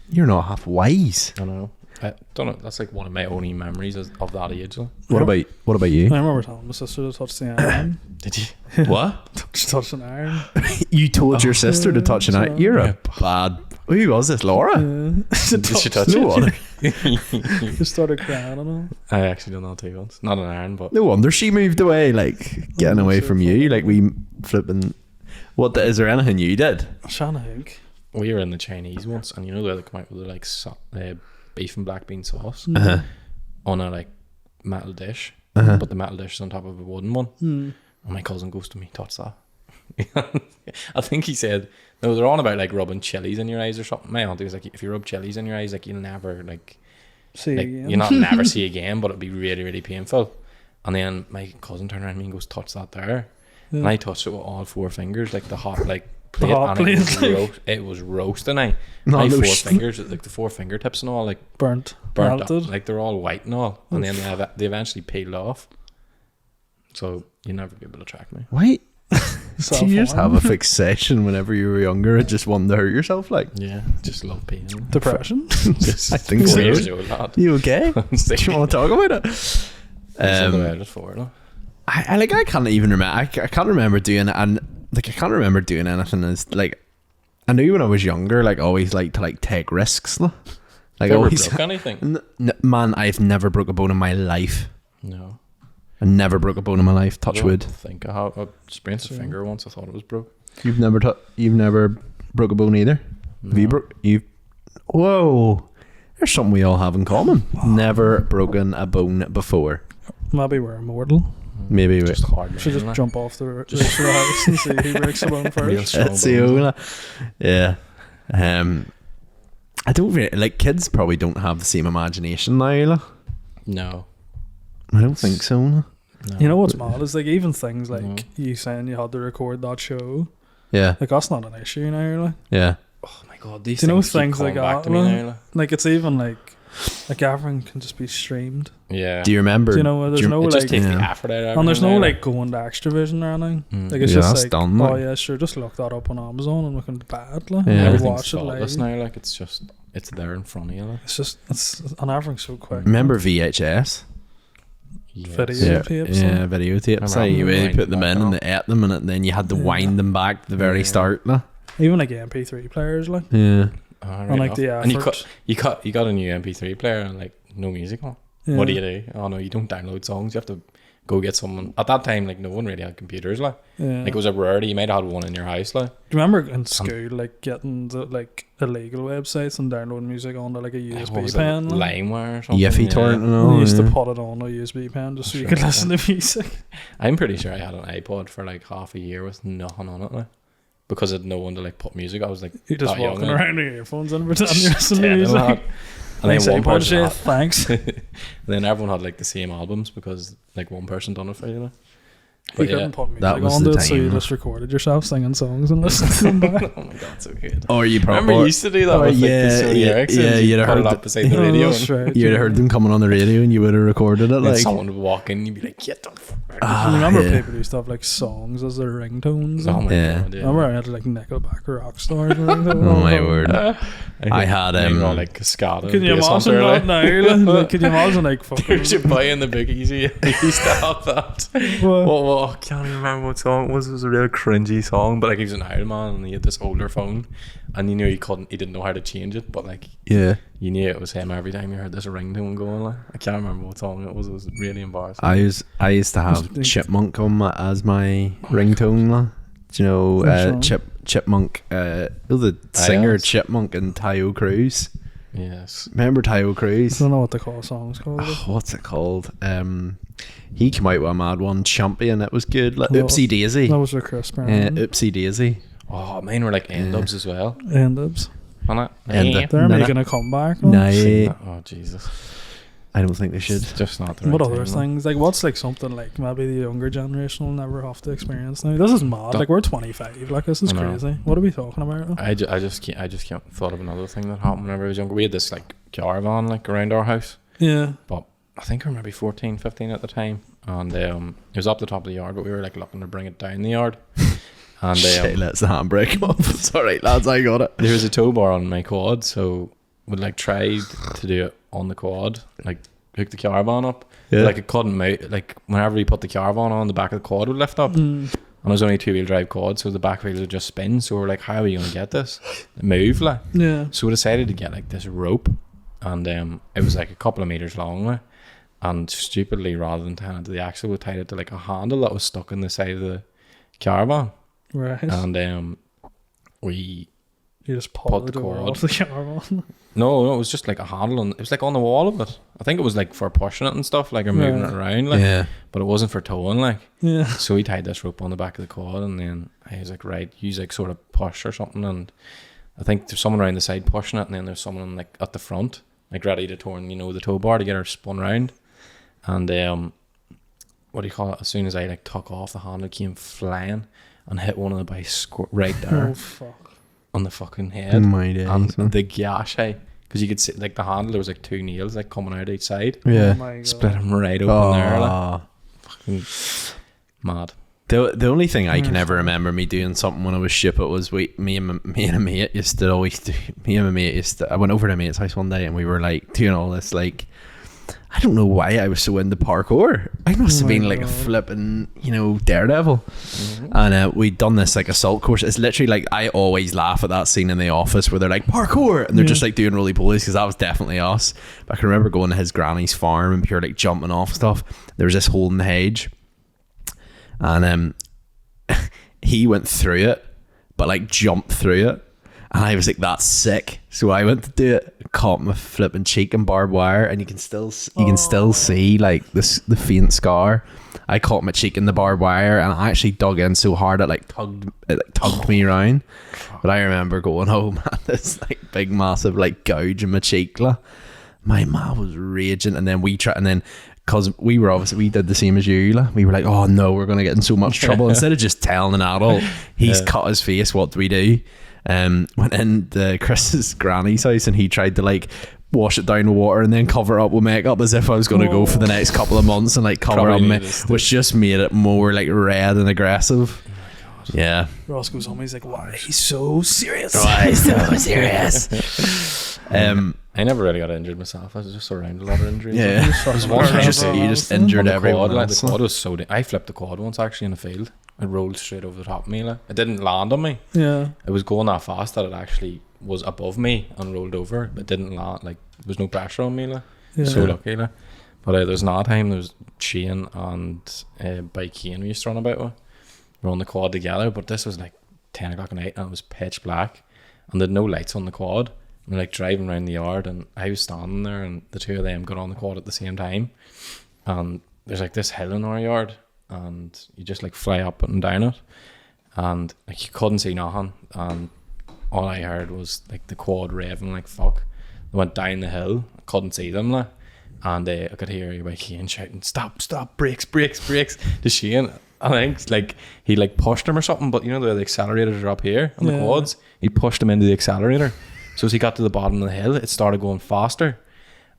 you're not half wise. I know. I don't know. That's like one of my only memories of that age. Like. What about you? I remember telling my sister to touch the iron. Did you? What? touch an iron. You told your sister to touch an eye? You're a bad... Who was this, Laura? Did she touch No wonder. Just started crying and all. I actually done that too once. Not an iron, but No wonder she moved away, like, getting away from you. Like, we flipping... Is there anything you did? I'm trying to think. we were in the Chinese once, and you know they come out with like beef and black bean sauce on a like metal dish, but the metal dish is on top of a wooden one. And my cousin goes to me, touch that. I think he said no, they're on about like rubbing chilies in your eyes or something. My auntie was like, if you rub chilies in your eyes, like you'll never see again. you'll not never see again, but it'll be really, really painful. And then my cousin turned around to me and goes, touch that there. And I touched it with all 4 fingers, like the hot like plate, and it was roasting. My 4 fingers, like the 4 fingertips and all, like burnt up, like they're all white and all, and then they eventually peeled off. So you'll never be able to track me. Wait. Do you just have a fixation whenever you were younger and just wanted to hurt yourself? Like, yeah, just love pain. Depression? I think so. You okay? Do you want to talk about it? I can't even remember. I can't remember doing it, and like I can't remember doing anything as like I knew when I was younger, like always like to like take risks. Like never always broke anything. Man, I've never broke a bone in my life. No. I never broke a bone in my life. Touch wood. I think I have. I sprained a finger once. I thought it was broke. You've never broke a bone either. No. Whoa! There's something we all have in common. Never broken a bone before. Maybe we're immortal. Maybe just hard. Should just jump off the roof of the house and see who breaks a bone first. Yeah. I don't really like kids. Probably don't have the same imagination now. No. I don't think so. No. You know what's mad is like even things like you saying you had to record that show. Yeah. Like that's not an issue now. Like. Yeah. Oh my god, these things like that. Like it's even like everything can just be streamed. Yeah. Do you remember? Do you know there's no like takes the effort out of and there's no like going to Extravision or anything. Like it's just like done, oh yeah, sure, just look that up on Amazon and we can bad. Like everything's flawless now. Like it's there in front of you. Like. It's and everything's so quick. Remember VHS? Yes. Videotapes. Yeah, videotapes. So you really put them in and they ate them, and then you had to wind them back to the very start. Like. Even like MP3 players, like and like the and you got a new MP3 player and like no music on. Yeah. What do you do? Oh no, you don't download songs. You have to go get someone. At that time, like no one really had computers. Like it was a rarity. You might have had one in your house. Like do you remember in school like getting the like illegal websites and downloading music onto like a USB pen, LimeWire or something? Yiffy torrent and all. You used to put it on a USB pen just so you could listen to music. I'm pretty sure I had an iPod for like half a year with nothing on it. Like. Because I had no one to like put music. I was like, you're just walking around with your earphones and pretending you're listening to music. And then one person had, thanks. And then everyone had like the same albums because like one person done it for you. You couldn't put music onto it, so you just recorded yourself singing songs and listening to them back. Oh my god, so good. Or you probably remember you used to do that with like the lyrics. You'd have heard it beside the radio. You'd have heard them coming on the radio, and you would have recorded it. Like someone would walk in, you'd be like, "Get the fuck!" I remember people used to have like songs as their ringtones. Oh my god! Yeah. I remember I had like Nickelback or Rockstar. Oh my word! I had like Cascada. Can you imagine that now? Can you imagine like fucking? You're buying the Big Easy. You used to have that. Well, I can't even remember what song it was. It was a real cringy song, but like he was an Iron Man and he had this older phone, and you knew he didn't know how to change it, but like you knew it was him every time you heard this ringtone going. Like I can't remember what song it was. It was really embarrassing. I used to have Chipmunk on as my ringtone. Like. Do you know Chipmunk? The singer Chipmunk and Tayo Cruz. Yes. Remember Tayo Cruz? I don't know what the song's called. What's it called? He came out with a mad one, Champion. It was good. Like Oopsie Daisy. That was a Chris Brown. Oopsie Daisy. Oh, mine were like N-dubs as well. N-dubs. They're making a comeback. Oh Jesus. I don't think they should. It's just not the what right other things? Like what's like something like maybe the younger generation will never have to experience now? This is mad. Like we're 25. Like this is crazy. What are we talking about? I just can't thought of another thing that happened whenever I was younger. We had this like caravan like around our house. Yeah. But I think I was maybe 14, 15 at the time, and it was up the top of the yard, but we were like looking to bring it down the yard. And let's the handbrake off. It's alright, lads. I got it. There was a tow bar on my quad, so would like try to do it on the quad, like hook the caravan up. Yeah. But, like it couldn't move. Like whenever he put the caravan on, the back of the quad would lift up. And it was only 2-wheel drive quad, so the back wheels would just spin. So we're like, how are we gonna get this move? Like, Yeah. so we decided to get like this rope, and it was like a couple of meters long, like, and stupidly, rather than tying it to the axle, we tied it to like a handle that was stuck in the side of the caravan. Right. And we You just put pulled the the cord. off the caravan. no, it was just like a handle, and it was like on the wall of it. I think it was like for pushing it and stuff, like or moving it around, like. Yeah. But it wasn't for towing, like. Yeah. So he tied this rope on the back of the quad, and then I was like, right, use like sort of push or something, and I think there's someone around the side pushing it, and then there's someone like at the front, like ready to turn, the tow bar to get her spun round. And what do you call it? As soon as I like took off, the handle came flying and hit one of the bikes right there Oh fuck. on the fucking head. My days, And man. the gash, because you could see like the handle, there was like 2 nails like coming out each side. Yeah. Oh my God. Split him right open there, like. Oh. Fucking mad. The only thing I can ever remember me doing something when I was ship, it was me and a mate used to always do. I went over to a mate's house one day and we were like doing all this, like, I don't know why I was so into parkour. I must have been like a flipping, daredevil. And we'd done this like assault course. It's literally like, I always laugh at that scene in The Office where they're like parkour and they're just like doing roly polies, because that was definitely us. But I can remember going to his granny's farm and pure like jumping off stuff. There was this hole in the hedge, and he went through it, but like jumped through it. And I was like, that's sick. So I went to do it, caught my flipping cheek in barbed wire, and you can still see like the faint scar. I caught my cheek in the barbed wire, and I actually dug in so hard it tugged me around. But I remember going, oh man, this like big massive like gouge in my cheek. My mom was raging, and then because we did the same as you, we were like, oh no, we're gonna get in so much trouble. Instead of just telling an adult he's cut his face, what do we do? Went into Chris's granny's house, and he tried to like wash it down with water and then cover it up with makeup as if I was going to go for the next couple of months and like cover up, which just made it more like red and aggressive. Oh my God. Yeah. Ross goes home, he's like, why he's so serious? Why so serious? I never really got injured myself. I was just around a lot of injuries. Yeah. You just injured everyone. Like, the quad was so... I flipped the quad once actually in the field. It rolled straight over the top of me. Like. It didn't land on me. Yeah. It was going that fast that it actually was above me and rolled over. But it didn't land. Like, there was no pressure on me. Like. Yeah. So lucky. Like. But there's another time, there was Shane and Bike Kane we used to run about with. We were on the quad together, but this was like 10 o'clock at night and it was pitch black. And there'd no lights on the quad. We're like driving around the yard, and I was standing there, and the two of them got on the quad at the same time. And there's like this hill in our yard, and you just like fly up and down it, and like you couldn't see nothing. And all I heard was like the quad raving like fuck. They went down the hill, I couldn't see them, like, and I could hear my Shane shouting, "Stop! Brakes!" to Shane. I think like he like pushed him or something, but the accelerators are up here on the quads. He pushed him into the accelerator. So as he got to the bottom of the hill, it started going faster.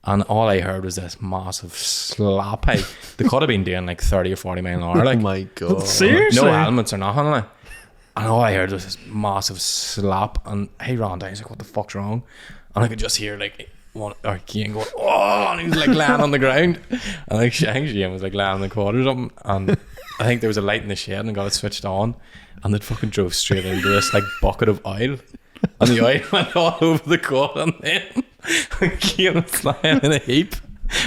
And all I heard was this massive slap. They could have been doing like 30 or 40 mile an hour. Like, oh my God. Seriously? No helmets or nothing. Like. And all I heard was this massive slap. And he ran down. He's like, what the fuck's wrong? And I could just hear like Kane going, oh, and he was like laying on the ground. And like Shane was like laying on the quad or something. And I think there was a light in the shed and got it switched on. And it fucking drove straight into this like bucket of oil. And the oil went all over the quad, and then Kane was flying in a heap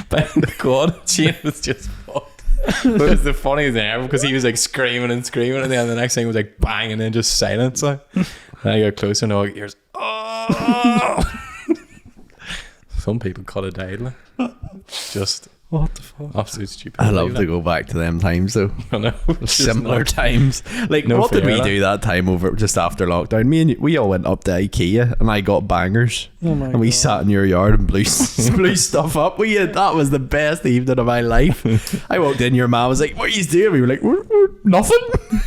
behind the quad. Shane was just fucked. But it was the funniest thing ever, because he was like screaming, and then the next thing was like bang, and then just silence. Like. And I got closer, and all I could hear is, oh! Some people could have died. Like. Just what the fuck? absolute stupid. I love to go back to them times though. I know. Similar times. Like, what did we do that time over just after lockdown? We all went up to IKEA, and I got bangers. Oh my and we God. sat in your yard and blew stuff up. That was the best evening of my life. I walked in, your mom was like, what are you doing? We were like, we're nothing.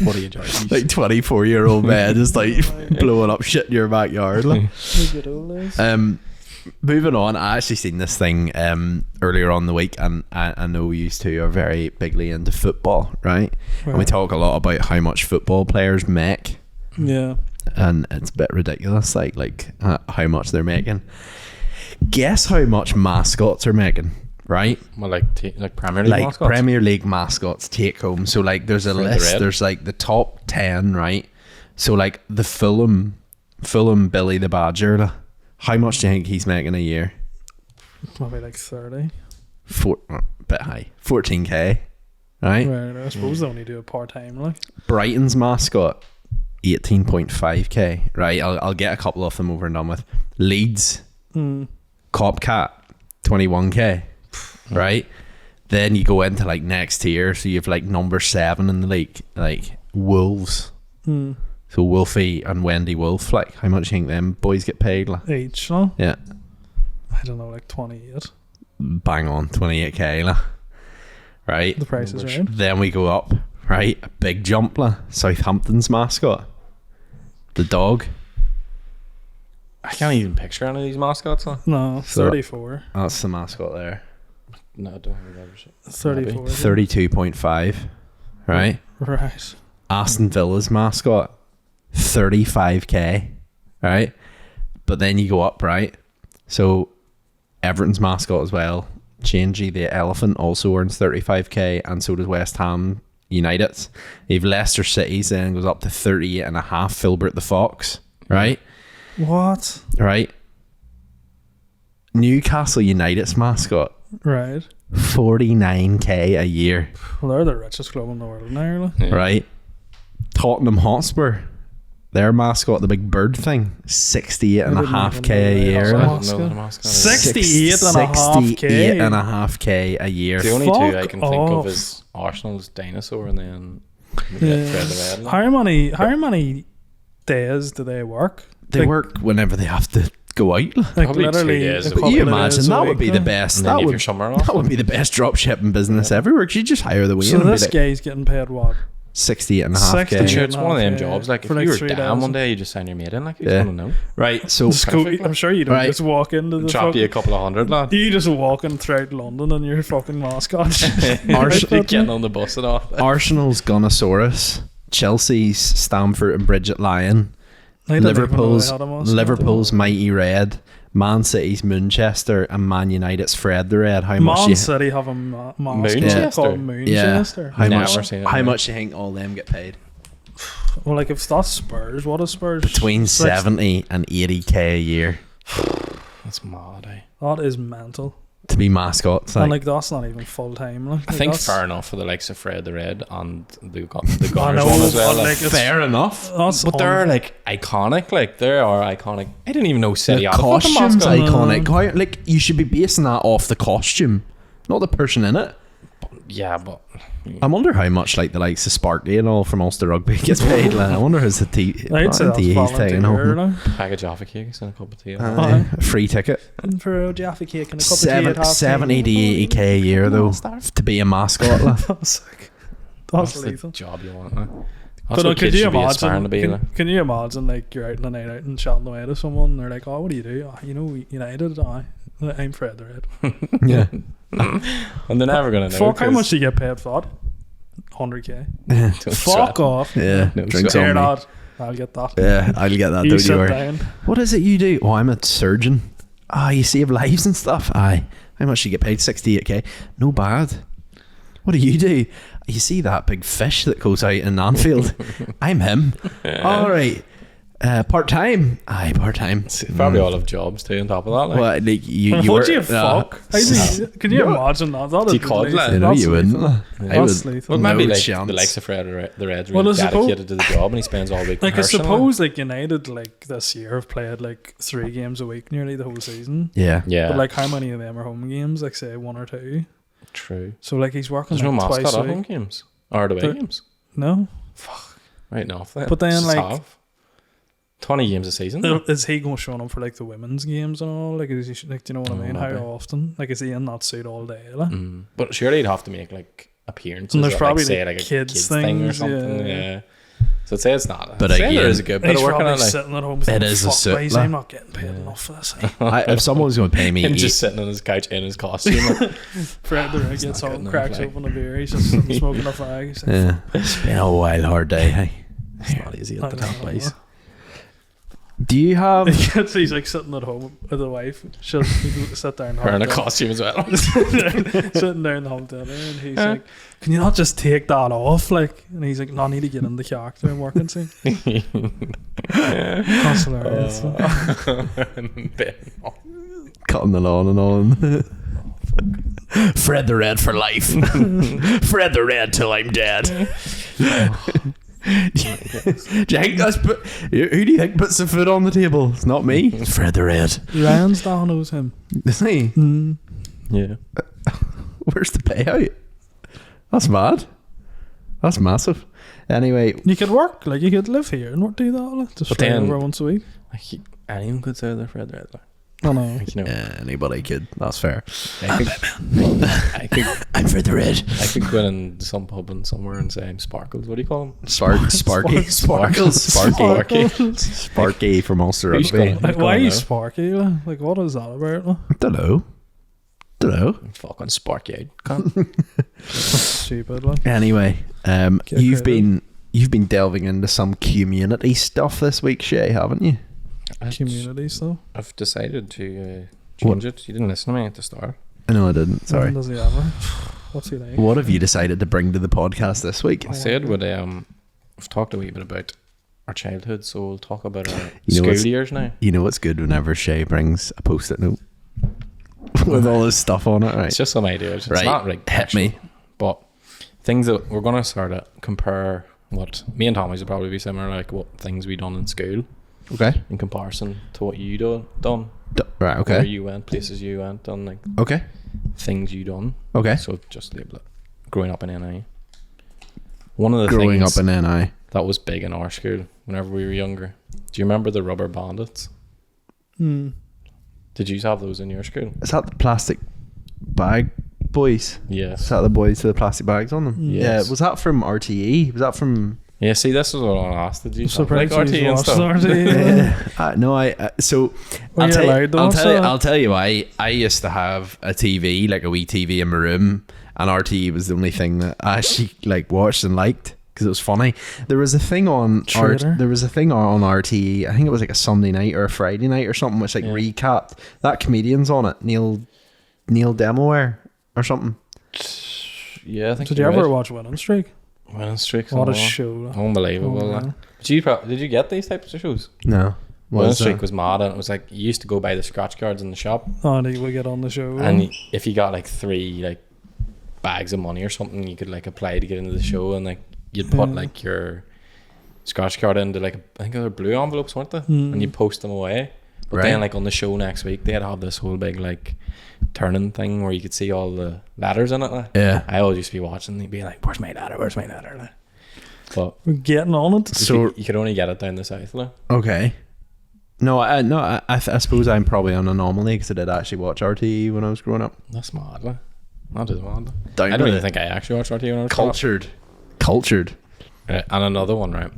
What are you doing? Like 24-year-old man just like blowing up shit in your backyard. Like. The good old days. Moving on, I actually seen this thing earlier on the week, and I know you two are very bigly into football, right? And we talk a lot about how much football players make. Yeah. And it's a bit ridiculous, like how much they're making. Guess how much mascots are making, right? Well, like Premier League Like mascots. Premier League mascots take home. So like there's a Fred the list. Red. There's like the top 10, right? So like the Fulham Billy the Badger. How much do you think he's making a year? Maybe like 30. Bit high. 14k, right? Right, I suppose they only do it part-time, like. Brighton's mascot, 18.5k, right? I'll get a couple of them over and done with. Leeds, Copcat, 21k, right? Then you go into like next tier, so you have like number 7 in the league, like Wolves. So Wolfie and Wendy Wolf, like how much do you think them boys get paid? Like? Each, no? Yeah, I don't know, like 28. bang on, 28k, like. Right? The price is right. Then we go up, right? A big jump, like. Southampton's mascot, the dog. I can't even picture any of these mascots. Huh? No, So- 34. That's the mascot there. No, I don't have membership. 34. 32.5, right? Right. Aston Villa's mascot, 35k, right? But then you go up, right? So Everton's mascot as well, Changey the elephant, also earns 35k, and so does West Ham United's. You've Leicester City's then goes up to 38.5, Filbert the Fox, right? What? Right? Newcastle United's mascot, Right. 49k a year, Well, they're the richest club in the world now, like. Yeah. right? Tottenham Hotspur, their mascot, the big bird thing, 68.5k a year. I I don't don't know know the the mascot. 68.5k. 68.5k a year. The only two I Fuck can think off. of is Arsenal's Dinosaur and then Yeah. Fred the Red. like. How many days do they work? They Like- work whenever they have to go out. Like Probably 2 literally days a of- But couple you of imagine days a that would week, be the like. best. And then That you have would, your summer off. that would be the best drop shipping business everywhere. 'Cause you just hire the wheel. So and be this like guy's getting paid what? 68.5k. 60. Sure, it's one of them Yeah. jobs. Like if For you like were 3 down days. one day, you just sign your mate in. Like who's Yeah. gonna know? Right, so Just go, perfect, I'm sure you don't Right. just walk into the Drop you a fucking, couple of hundred, lad. you just walking throughout London and your fucking mascot. You're getting on the bus and off. Arsenal's Gunnosaurus, Chelsea's Stamford and Bridget Lion, I don't even know Liverpool's they had a mascot. Liverpool's Mighty Red, Man City's Moonchester, and Man United's Fred the Red. How much? Man You, City have a mascot Moonchester? called yeah. Moonchester. How Never much? seen it, How no. much do you think all them get paid? Well, like if that's Spurs, what is Spurs? Between Like, 70 and 80k a year That's mad, eh? That is mental. to be mascots. And Like, like that's not even full time. Like, I think that's, fair enough for the likes of Fred the Red and the I Gunners know, one as well. but, Like, it's- fair enough. That's but they're like iconic. Like they are iconic. I didn't even know City The had a fucking costume's mascot. iconic. How, like, you should be basing that off the costume, not the person in it. Yeah, but I wonder how much like the likes of Sparky and all from Ulster Rugby gets paid. Like, I wonder how's the I'd say that's he's taking volunteer. home Like. package of cakes and a cup of tea. a free ticket. And for a Jaffa cake and a cup of tea at half 70 to 80k a year though to be a mascot. Like. That's sick. That's That's the lethal. job you want. Like. But That's what could kids you should be aspiring imagine? to be. like. Can you imagine like you're out on a night out and chatting away to someone? And they're like, "Oh, what do you do? Oh, you know, United. I'm Fred the Red." Yeah. And they're never gonna know. Fuck, how 'cause- much do you get paid for that? 100k. Don't Fuck sweat. off. Yeah. No Drinks sweat. Here, on me. lad. I'll get that. Yeah, I'll get that. You Don't sit you worry. down. What is it you do? Oh, I'm a surgeon. Ah, you save lives and stuff. Aye. How much do you get paid? 68k. No bad. What do? You see that big fish that goes out in Anfield? I'm him. All right. Part time. Aye, part time. Probably all of jobs too. On top of that, like. Well, like you What were. do you fuck? How do you, can you imagine that? That You is could, lethal. like. You know That's you wouldn't. lethal. I That's would. lethal. Well, maybe No like chance. the likes of Fred the Red's Well, really I suppose- dedicated to the job, and he spends all week. Like I rehearsing, suppose like United like this year have played like 3 games a week nearly the whole season. Yeah. Yeah, But like how many of them are home games? Like say 1 or 2. true. So like he's working There's no like mascot twice a at home week. games or the away There- games. No. Right now, But then, Just like- have 20 games a season. Is he going to show up for like the women's games and all? Like is he like, do you know what I Oh, mean? maybe. How often? Like is he in that suit all day? Like? But surely he'd have to make like appearances. And there's at, probably, like, say, like, like a kids kids thing or things, something. yeah. Yeah. So I'd say it's not. But I'd say again- there is a good And bit he's of work on probably it. Like, sitting at home. It thinking, is a "Fuck, suit, boys, like." I'm not getting paid enough for this. If someone's going to pay me, him just sitting on his couch in his costume. Like, Fred the Rig gets not home, good cracks enough, like. open a beer. He's just sitting smoking a fag. He's like, yeah, it's been a wild, hard day. Hey, it's not easy I at the don't top, know. boys. Do you have? He's like sitting at home with a wife. She'll sit there and Wearing a have dinner. costume as well. Sitting there and have dinner, and he's like, "Can you not just take that off?" Like, and he's like, "No, I need to get in the character and working soon." That's hilarious. Cutting the lawn and on. Fred the Red for life. Fred the Red till I'm dead. Do you think that's who do you think puts the food on the table? It's not me. It's Fred the Red. Ryan's down knows him. Isn't he? Yeah. Where's the payout? That's mad. That's massive. Anyway, You could work, like you could live here and not do that. Like, just But fly then- over once a week. Anyone could say they're Fred the Red. I know. Like, you know, anybody could. That's fair. I could I'm Fred the Red. I could go in some pub and somewhere and say I'm Sparkles. What do you call him? Sparky. Sparkles. Sparky. Sparky from Ulster Who's Rugby. gone? Like, why are you now? Sparky? Like, what is that about? Like? Don't know. Fucking Sparky out. Cunt. Stupid. Like. Anyway, Get you've credit. been delving into some community stuff this week, Shay, haven't you? Community stuff. I've decided to change it. You didn't listen to me at the start. No, I didn't. When Sorry. does he ever? What's he like? What have you decided to bring to the podcast this week? I said we've talked a wee bit about our childhood, so we'll talk about our You know school what's- years now. You know what's good whenever Shay brings a post-it note with all this stuff on it, right? It's just some ideas. It's Right. not like Hit actual, me. but things that we're gonna sort of compare. What me and Tommy's will probably be similar, like what things we done in school Okay. in comparison to what you done. Right. Where Okay. you went, places you went, and like Okay. things you done. Okay. So just label it. Growing up in NI. One of the Growing things up in NI. that was big in our school whenever we were younger. Do you remember the rubber bandits? Hmm. Did you have those in your school? Is that the plastic bag boys? Is Yes. that the boys with the plastic bags on them? Yes. Yeah. Was that from RTE? Was that from? Yeah, see, this is what I asked. Did you I'm have, like surprised RT he's and watched stuff? RT. No, I. So Were I'll you tell you. allowed to watch that? I'll tell you why. I used to have a TV, like a wee TV in my room, and RTE was the only thing that I actually like watched and liked because it was funny. There was a thing on Traitor. There was a thing on RTE. I think it was like a Sunday night or a Friday night or something, which like Yeah. recapped that comedian's on it, Neil Demoware or something. Yeah, I think Did you you're ever right. watch Winning Streak? Winning Streaks? What a and all. show. Like. Unbelievable. Oh, like. man. Did you get these types of shows? No, Winning was Streak was mad, and it was like you used to go buy the scratch cards in the shop, Oh, and he would get on the show. and if you got like 3 like bags of money or something, you could like apply to get into the show, and like you'd put Yeah. like your scratch card into like I think they're blue envelopes, weren't they? Mm. And you post them away. But Right. then like on the show next week, they'd have this whole big like turning thing where you could see all the letters in it. Like. Yeah. I always used to be watching and be like, "Where's my letter? Where's my letter?" Like. But We're getting on it. So you could only get it down the south. Like. okay. No, I suppose I'm probably an anomaly because I did actually watch RTE when I was growing up. That's mad. Like. That is mad. Down I to don't even the- think I actually watched RT when I was growing up. Cultured. Right, and another one, right?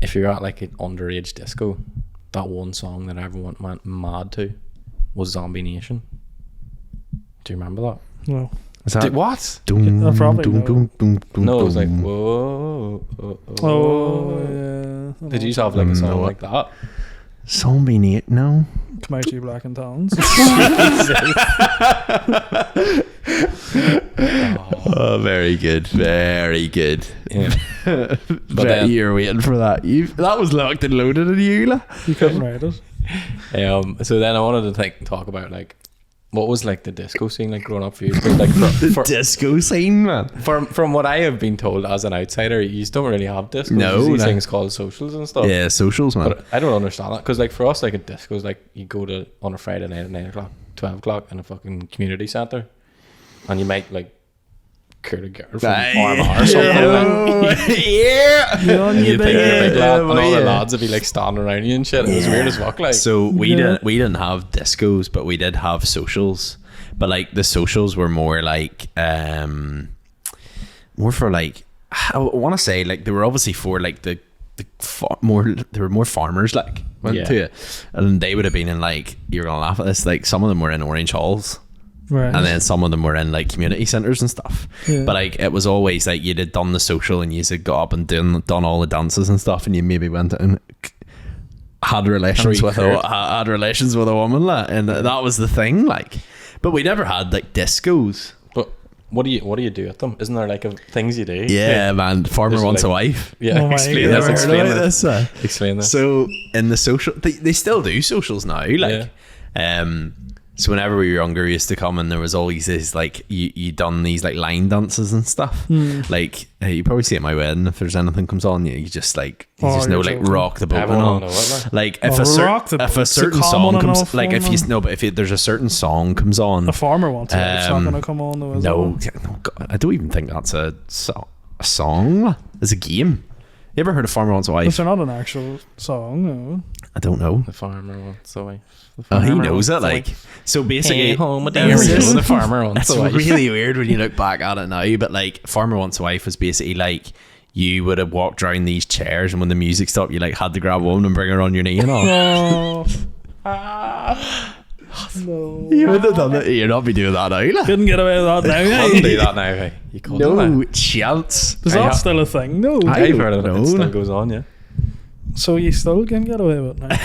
If you're at like an underage disco, that one song that everyone went mad to was Zombie Nation. Do you remember that? No. Is that What? I probably know. No, it was like whoa. Oh, yeah. Did you have like a song No. like that? Zombie Nate? No. Come out, you black and towns. Oh, very good. Very good. Yeah. But then- you're waiting for that. That was locked and loaded in you, like. You couldn't write it. So then I wanted to talk about like what was like the disco scene like growing up for you? 'Cause, like for, Disco scene, man. from what I have been told as an outsider, you just don't really have discos. No, There's these no. things called socials and stuff. Yeah, socials, man. But I don't understand that because like for us, like a disco is like you go to on a Friday night at 9 o'clock, 12 o'clock in a fucking community centre, and you might like court a girl from Armagh or something. Like, Yeah. and you think you're a big lad, and all the Yeah. lads would be like standing around you and shit. It was weird as fuck. Like, So we Yeah. didn't have discos, but we did have socials. But like the socials were more like more for like I want to say like they were obviously for like the more they were more farmers like went Yeah. to it, and they would have been in like you're gonna laugh at this like some of them were in Orange Halls. Right. And then some of them were in like community centres and stuff. Yeah. But like it was always like you'd have done the social and you'd have got up and done all the dances and stuff, and you maybe went and had relations with a woman, like, and that was the thing, like. But we never had like discos. But what do you do at them? Isn't there like things you do? Yeah, man. Farmer wants a wife. Yeah, Oh my explain God. this. Explain Heard about this. Explain this. So in the social, they still do socials now. Like, so whenever we were younger, we used to come and there was always this like you done these like line dances and stuff. Like you probably see at my wedding if there's anything comes on, you just like you just know like rock the boat and all. Like if a certain song comes, like if you know, but if there's a certain song comes on, a farmer wants it. It's not gonna come on though. Is no, it? God, I don't even think that's a song. It's a game. You ever heard of Farmer Wants a Wife? It's not an actual song. No. I don't know. The farmer wants a wife. Oh, he knows it. Like, so basically, the farmer wants it's a wife. really weird when you look back at it now. But like, Farmer Wants a Wife was basically like you would have walked around these chairs, and when the music stopped, you like had to grab one and bring her on your knee and all. No. You would have done it. You'd not be doing that now. Like. Couldn't get away with that now. You couldn't do that now. Hey. You couldn't. No chance. Is that still a thing? No. I've heard of it. know. It still goes on, yeah. So you still can get away with it now.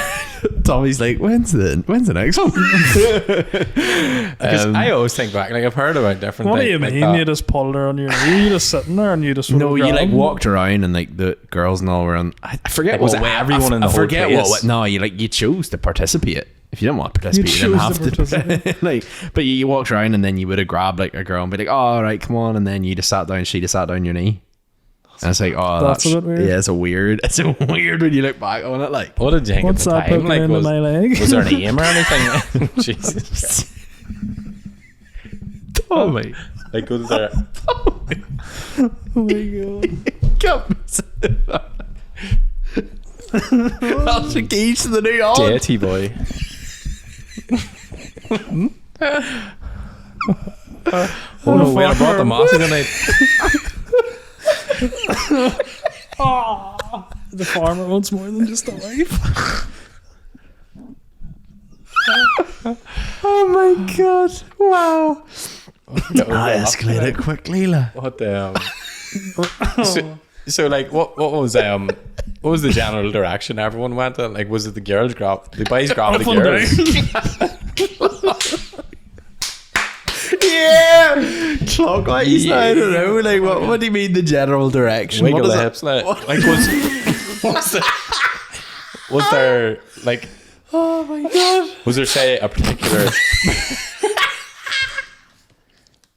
Tommy's like, when's the next one? Because I always think back, like I've heard about different What do things. you like mean? that. You just pulled her on your knee? You just sitting there and you just No, you like grabbed- walked around and like the girls and all were on. I forget Like, what was it everyone in the I whole forget place? what. No, you chose to participate. If you didn't want to participate, you didn't have chose to to. Like, but you walked around and then you would have grabbed like a girl and be like, "Oh, all right, come on," and then you just sat down. She just sat down your knee. And it's like, oh, That's a bit weird. Yeah, it's a weird when you look back on it. Like, What did you think What's at the that time? poking Like, into my leg? was there an aim or anything? Jesus. Tommy, Like, was there? Oh my god. that's the keys to the new on. Dirty boy. Oh no, wait, I brought the mask tonight. The farmer wants more than just a wife. Oh my god! Wow. I I escalated quickly, la. What the so like what was the general direction everyone went in? Like, was it the boys grabbed the girls? Yeah, clockwise. I don't know. Like, what do you mean the general direction? Wiggle What is the it? hips, like was there like? Oh my god! Was there say a particular?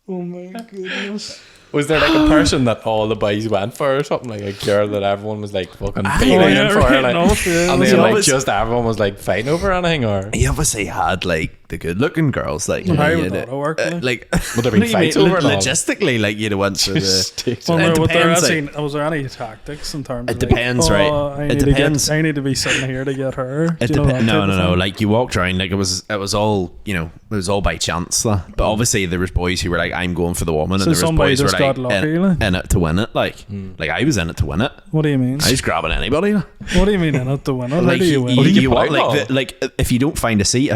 Oh my goodness. Was there like a person that all the boys went for or something, like a girl that everyone was like fucking Oh, feeling yeah, for, right, like, no, yeah, and was then it like always- just everyone was like fighting over anything, or He obviously had like the good-looking girls, like How you would know, that work? like would there what be do you fights mean? over it all? Logistically, like you'd have went through the. Just Well, It no, was there, depends, was there any tactics in terms It of depends, like, right? I It need depends. I need to be sitting here to get her. It Do you know that depends. type No. of thing? Like you walked around, like it was all it was all by chance, lah. But obviously there was boys who were like, "I'm going for the woman," So and there was somebody boys who were just like, got lucky, like? in it to win it. Like I was in it to win it. What do you mean? I was grabbing anybody. Lah. What do you mean in it to win it? How Like do you win? you you put want out like like if you don't find a seat,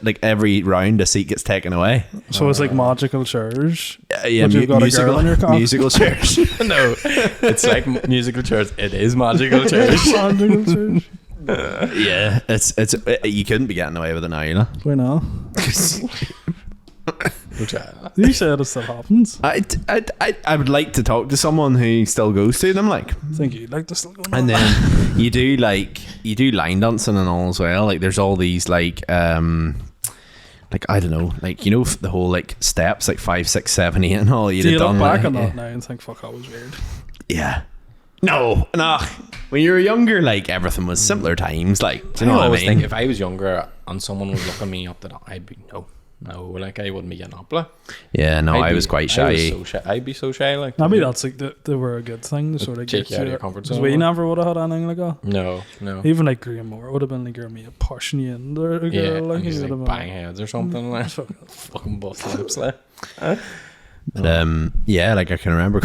like every round a seat gets taken away. So it's like magical chairs. Yeah, But you've got a girl in your car. musical chairs. no, it's like musical chairs. It is magical chairs. Magical chairs. Yeah, it's you couldn't be getting away with it now, you know. Why not? Which You said it still happens. I would like to talk to someone who still goes to them, like. I think you'd like to still go on. And then you do line dancing and all as well. Like there's all these like I don't know, like the whole like steps like 5, 6, 7, 8 and all. You'd do you have look done back like, on that now and think, fuck, that was weird? yeah. No, nah. When you were younger, like everything was simpler times. Like, do you know I what I always mean? think if I was younger and someone was looking me up, that I'd be no, like I wouldn't be getting up. Like, Yeah, no, I was quite shy. I'd be so shy. Like, Maybe that's like they were a good thing to sort of take get you out of you. your comfort 'Cause zone. we never would have had anything like that. No. Even like Graham Moore would have been like Graham me pushing you in there. Yeah, Girl, like, and he just would like have bang heads or something. Like, fucking bust lips. Like, But, yeah, like I can remember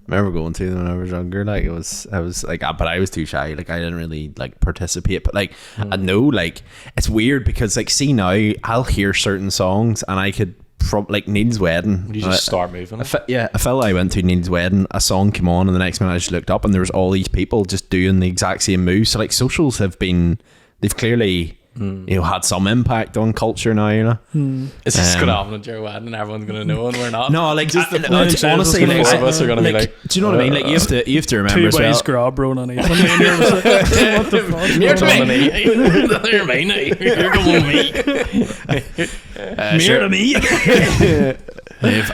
going to them when I was younger. Like I was like, but I was too shy. Like I didn't really like participate. But like I know, like it's weird because like see now I'll hear certain songs and I could from like Neil's wedding. you just start moving. A fella I went to Neil's wedding, a song came on and the next minute I just looked up and there was all these people just doing the exact same moves. So like socials have been they've clearly had some impact on culture now, you know. It's just gonna happen at your wedding and everyone's gonna know and we're not. No, like just the honestly, four like, of us are gonna be like, do you know what I mean? Like you have to remember Two as well. boys grab bro on Ethan. What the fuck? you're going me. You're going me. Near to me.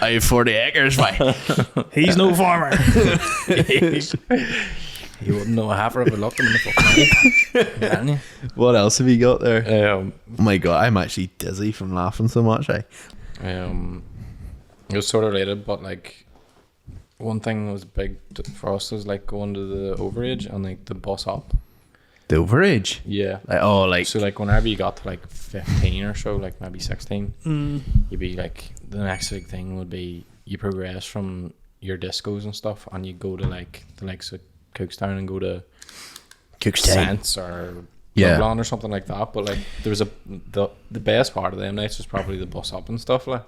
I have 40 acres, why? He's no farmer. You wouldn't know half of it looked him in the fucking eye. What else have you got there? Oh my god, I'm actually dizzy from laughing so much. It was sort of related, but like one thing that was big for us was like going to the overage and like the bus up. The overage? Yeah. So like whenever you got to like 15 or so, like maybe 16, you'd be like, the next big thing would be you progress from your discos and stuff and you go to like the likes of Cookstown and go to Sense or Dublin or something like that. But like there was the best part of them nights was probably the bus up and stuff, like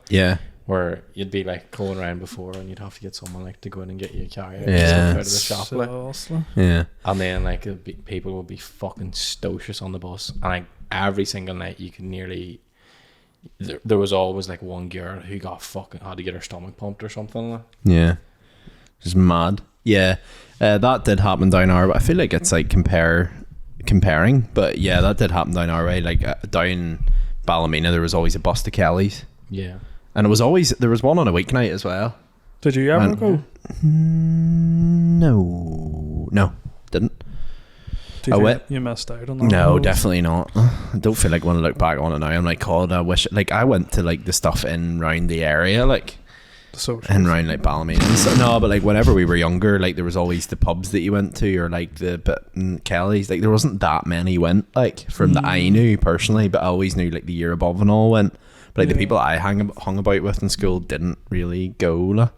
where you'd be like going around before and you'd have to get someone like to go in and get you a carry out of the shop, so like awesome. and then like people would be fucking stocious on the bus, and like every single night you could nearly there was always like one girl who got fucking had to get her stomach pumped or something, like. Just mad. That did happen down our way. I feel like it's like comparing, but yeah, that did happen down our way. Like down Ballymena there was always a bus to Kelly's, and it was always, there was one on a weeknight as well. Did you ever go? No, didn't. You missed out on that? No, definitely not. I don't feel like when I look back on it now, I'm like, God, I wish, like I went to like the stuff in round the area, like and round like Ballymena and stuff. No, but like whenever we were younger, like there was always the pubs that you went to, or like the Kelly's. Like there wasn't that many went, like from that I knew personally, but I always knew like the year above and all went. But like the people I hung about with in school didn't really go, like,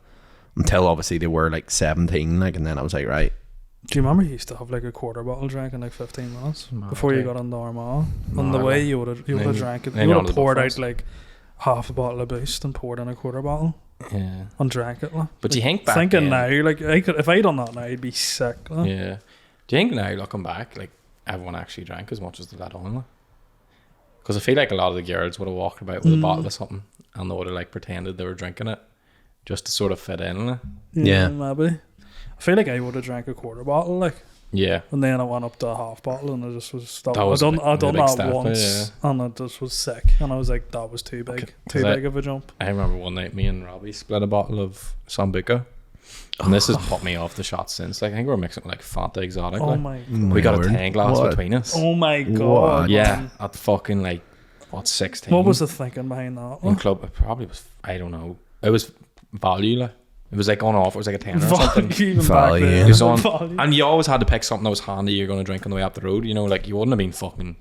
until obviously they were like 17, like, and then I was like, right. Do you remember you used to have like a quarter bottle drink in like 15 minutes before you got on the Armagh? And the way you would have drank it, you would have poured out like half a bottle of Boost and poured in a quarter bottle. And drank it, like. But do you think back thinking then, now, like if I'd done that now, I'd be sick, like. do you think now looking back, like everyone actually drank as much as they let on, like? Because I feel like a lot of the girls would have walked about with a bottle of something and they would have like pretended they were drinking it just to sort of fit in, like. Maybe. I feel like I would have drank a quarter bottle, like. And then I went up to a half bottle and I just was stopped. I done that once and I just was sick, and I was like, that was too big, big of a jump. I remember one night me and Robbie split a bottle of Sambuca, and this has put me off the shots since. Like I think we were mixing it with like Fanta Exotic. Oh like. my god! We got a 10 glass between us. Oh my god! Yeah, at fucking like 16. What was the thinking behind that? In club, it probably was. I don't know. It was value, like. It was like on offer. It was like a tenner or something. Value. It was on, and you always had to pick something that was handy. You're going to drink on the way up the road. You know, like you wouldn't have been fucking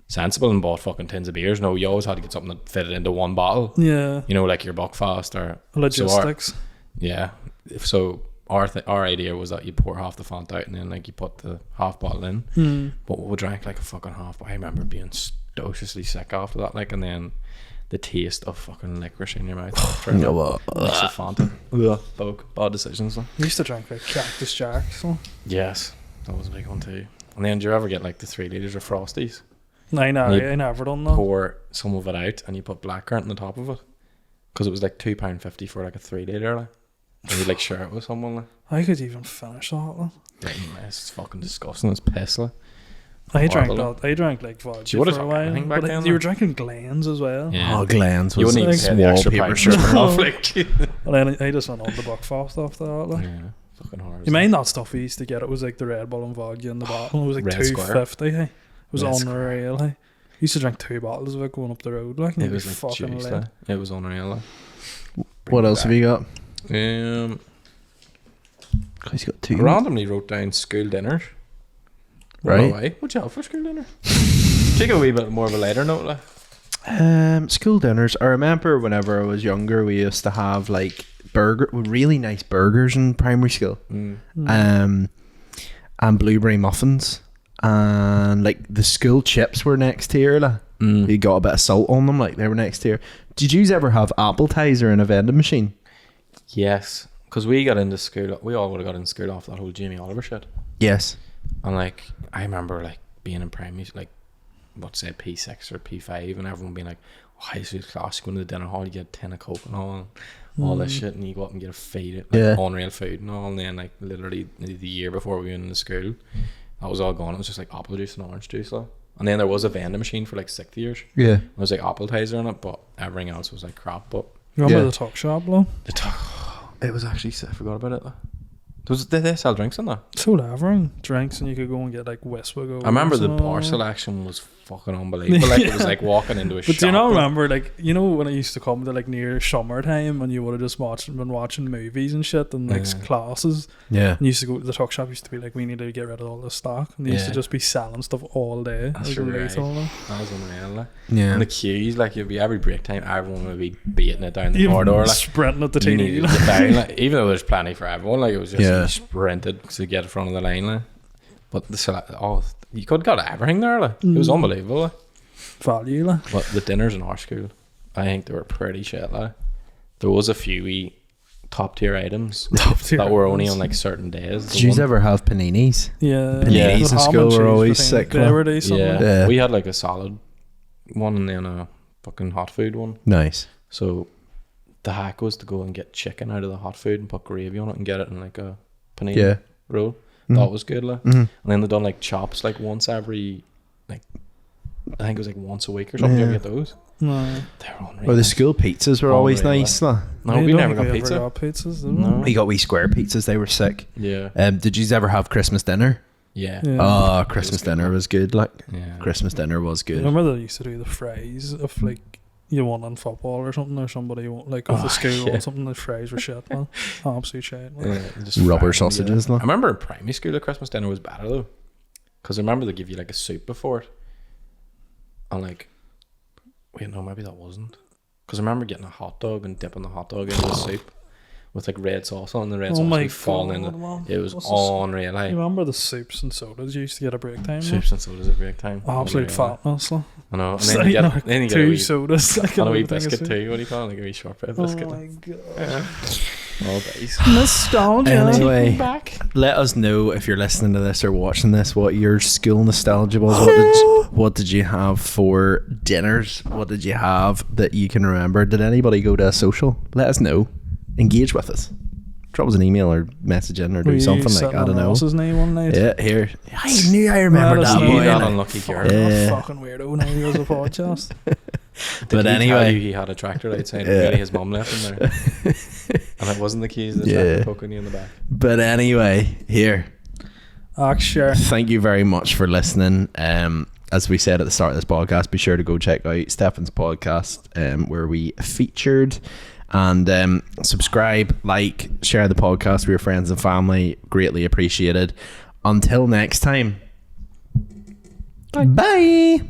sensible and bought fucking tins of beers. No, you always had to get something that fitted into one bottle. Yeah. You know, like your Buckfast or logistics. So our idea was that you pour half the Fanta out and then like you put the half bottle in. But we drank like a fucking half. I remember being stociously sick after that. Like, and then the taste of fucking licorice in your mouth. Fanta. Bad decisions. You used to drink like Cactus Jacks. So. Yes, that was a big one too. And then do you ever get like the 3 litres of Frosties? No, I never done that. Pour some of it out and you put blackcurrant on the top of it, because it was like £2.50 for like a 3 litre. Like. And you'd like share it with someone. Like. I could even finish that. Like. It's fucking disgusting. It's piss. Like. I drank like vodka for a while, but then, you were drinking Glens as well. Yeah. Oh, Glens was you wouldn't even pay the extra pound off, like. And then I just went on the Buckfast after that. Like. Yeah, fucking hard. You mind that stuff we used to get? It was like the Red Bull and vodka in the bottle. It was like $2.50. Hey, it was unreal. Hey, I used to drink 2 bottles of it going up the road. Like, it was like fucking juice, it was unreal. Like. What else have you got? He's got 2. I randomly wrote down school dinners. Right. What'd you have for school dinner? Take a wee bit more of a lighter note, like. School dinners. I remember whenever I was younger, we used to have like really nice burgers in primary school, and blueberry muffins, and like the school chips were next tier. Like, you got a bit of salt on them, like they were next tier. Did you ever have appetizer in a vending machine? Yes, because we got into school. We all would have got into school off that whole Jamie Oliver shit. Yes. And like I remember like being in primary, like let's say P6 or P5, and everyone being like, oh, high school class, going to the dinner hall, you get a tin of Coke and all this shit, and you go up and get a feed, like unreal food and all. And then like literally the year before we went into school, that was all gone. It was just like apple juice and orange juice, like. And then there was a vending machine for like 6th years. Yeah, there was like appetizer in it, but everything else was like crap. But remember the tuck shop, though? It was actually, I forgot about it though. Did they sell drinks in there? Sold everything. Drinks, and you could go and get like Westwood. I remember the bar selection was fucking unbelievable. Like it was like walking into a shop. But do you not remember, like, you know when I used to come to like near summertime and you would have just been watching movies and shit and like classes? Yeah. And you used to go to the tuck shop, used to be like, we need to get rid of all this stock. And they used to just be selling stuff all day. That's right. That was unreal. Like. Yeah. And the queues, like you'd be every break time, everyone would be beating it down the corridor, like sprinting at the TV. Like, even though there's plenty for everyone, like it was just sprinted to get in front of the line, like. But you could got everything there, like. It was unbelievable, like. Value, like. But the dinners in our school, I think they were pretty shit, like. There was a few top tier items that were only on like certain days. Did you ever have paninis? Yeah, paninis in school were always sick. They were decent. Yeah, we had like a salad one and then a fucking hot food one. Nice. So the hack was to go and get chicken out of the hot food and put gravy on it and get it in like a panini roll. That was good, like. And then they done like chops like once every, like, I think it was like once a week or something. Did you ever get those? No. They were unreal. Well, the school pizzas were always nice, like. No, we never got pizza. Pizzas, no. We got wee square pizzas. They were sick. Yeah. Did you ever have Christmas dinner? Yeah. Oh, Christmas dinner was good. Like, Christmas dinner was good. I remember they used to do the fries of like you won in football or something, or somebody like of the school or something. The fries were shit, man. Absolute shit. Just rubber sausages. I remember in primary school the Christmas dinner was better though, because I remember they give you like a soup before it, and like, wait, no, maybe that wasn't, because I remember getting a hot dog and dipping the hot dog into the soup with like red sauce on, the red sauce would fall in it was unreal. Like, you remember the soups and sodas you used to get at break time? Soups and sodas at break time. Absolute fatness. I know. And then you get two sodas, like a wee biscuit too. What do you call it? Like a wee shortbread biscuit. Oh my god. All days. Nostalgia. Anyway, let us know if you're listening to this or watching this what your school nostalgia was. What did you have for dinners? What did you have that you can remember? Did anybody go to a social? Let us know. Engage with us. Drop us an email or message in or do something like, I don't know. What's his name one night? Yeah, here. I knew I remembered that boy. That unlucky girl. Fucking weirdo. Now he was a podcast. But anyway, he had a tractor outside. Really, his mum left him there, and it wasn't the keys. The tractor poking you in the back. But anyway, here. Sure. Thank you very much for listening. As we said at the start of this podcast, be sure to go check out Stefan's podcast, where we featured. And subscribe, like, share the podcast with your friends and family. Greatly appreciated. Until next time. Bye.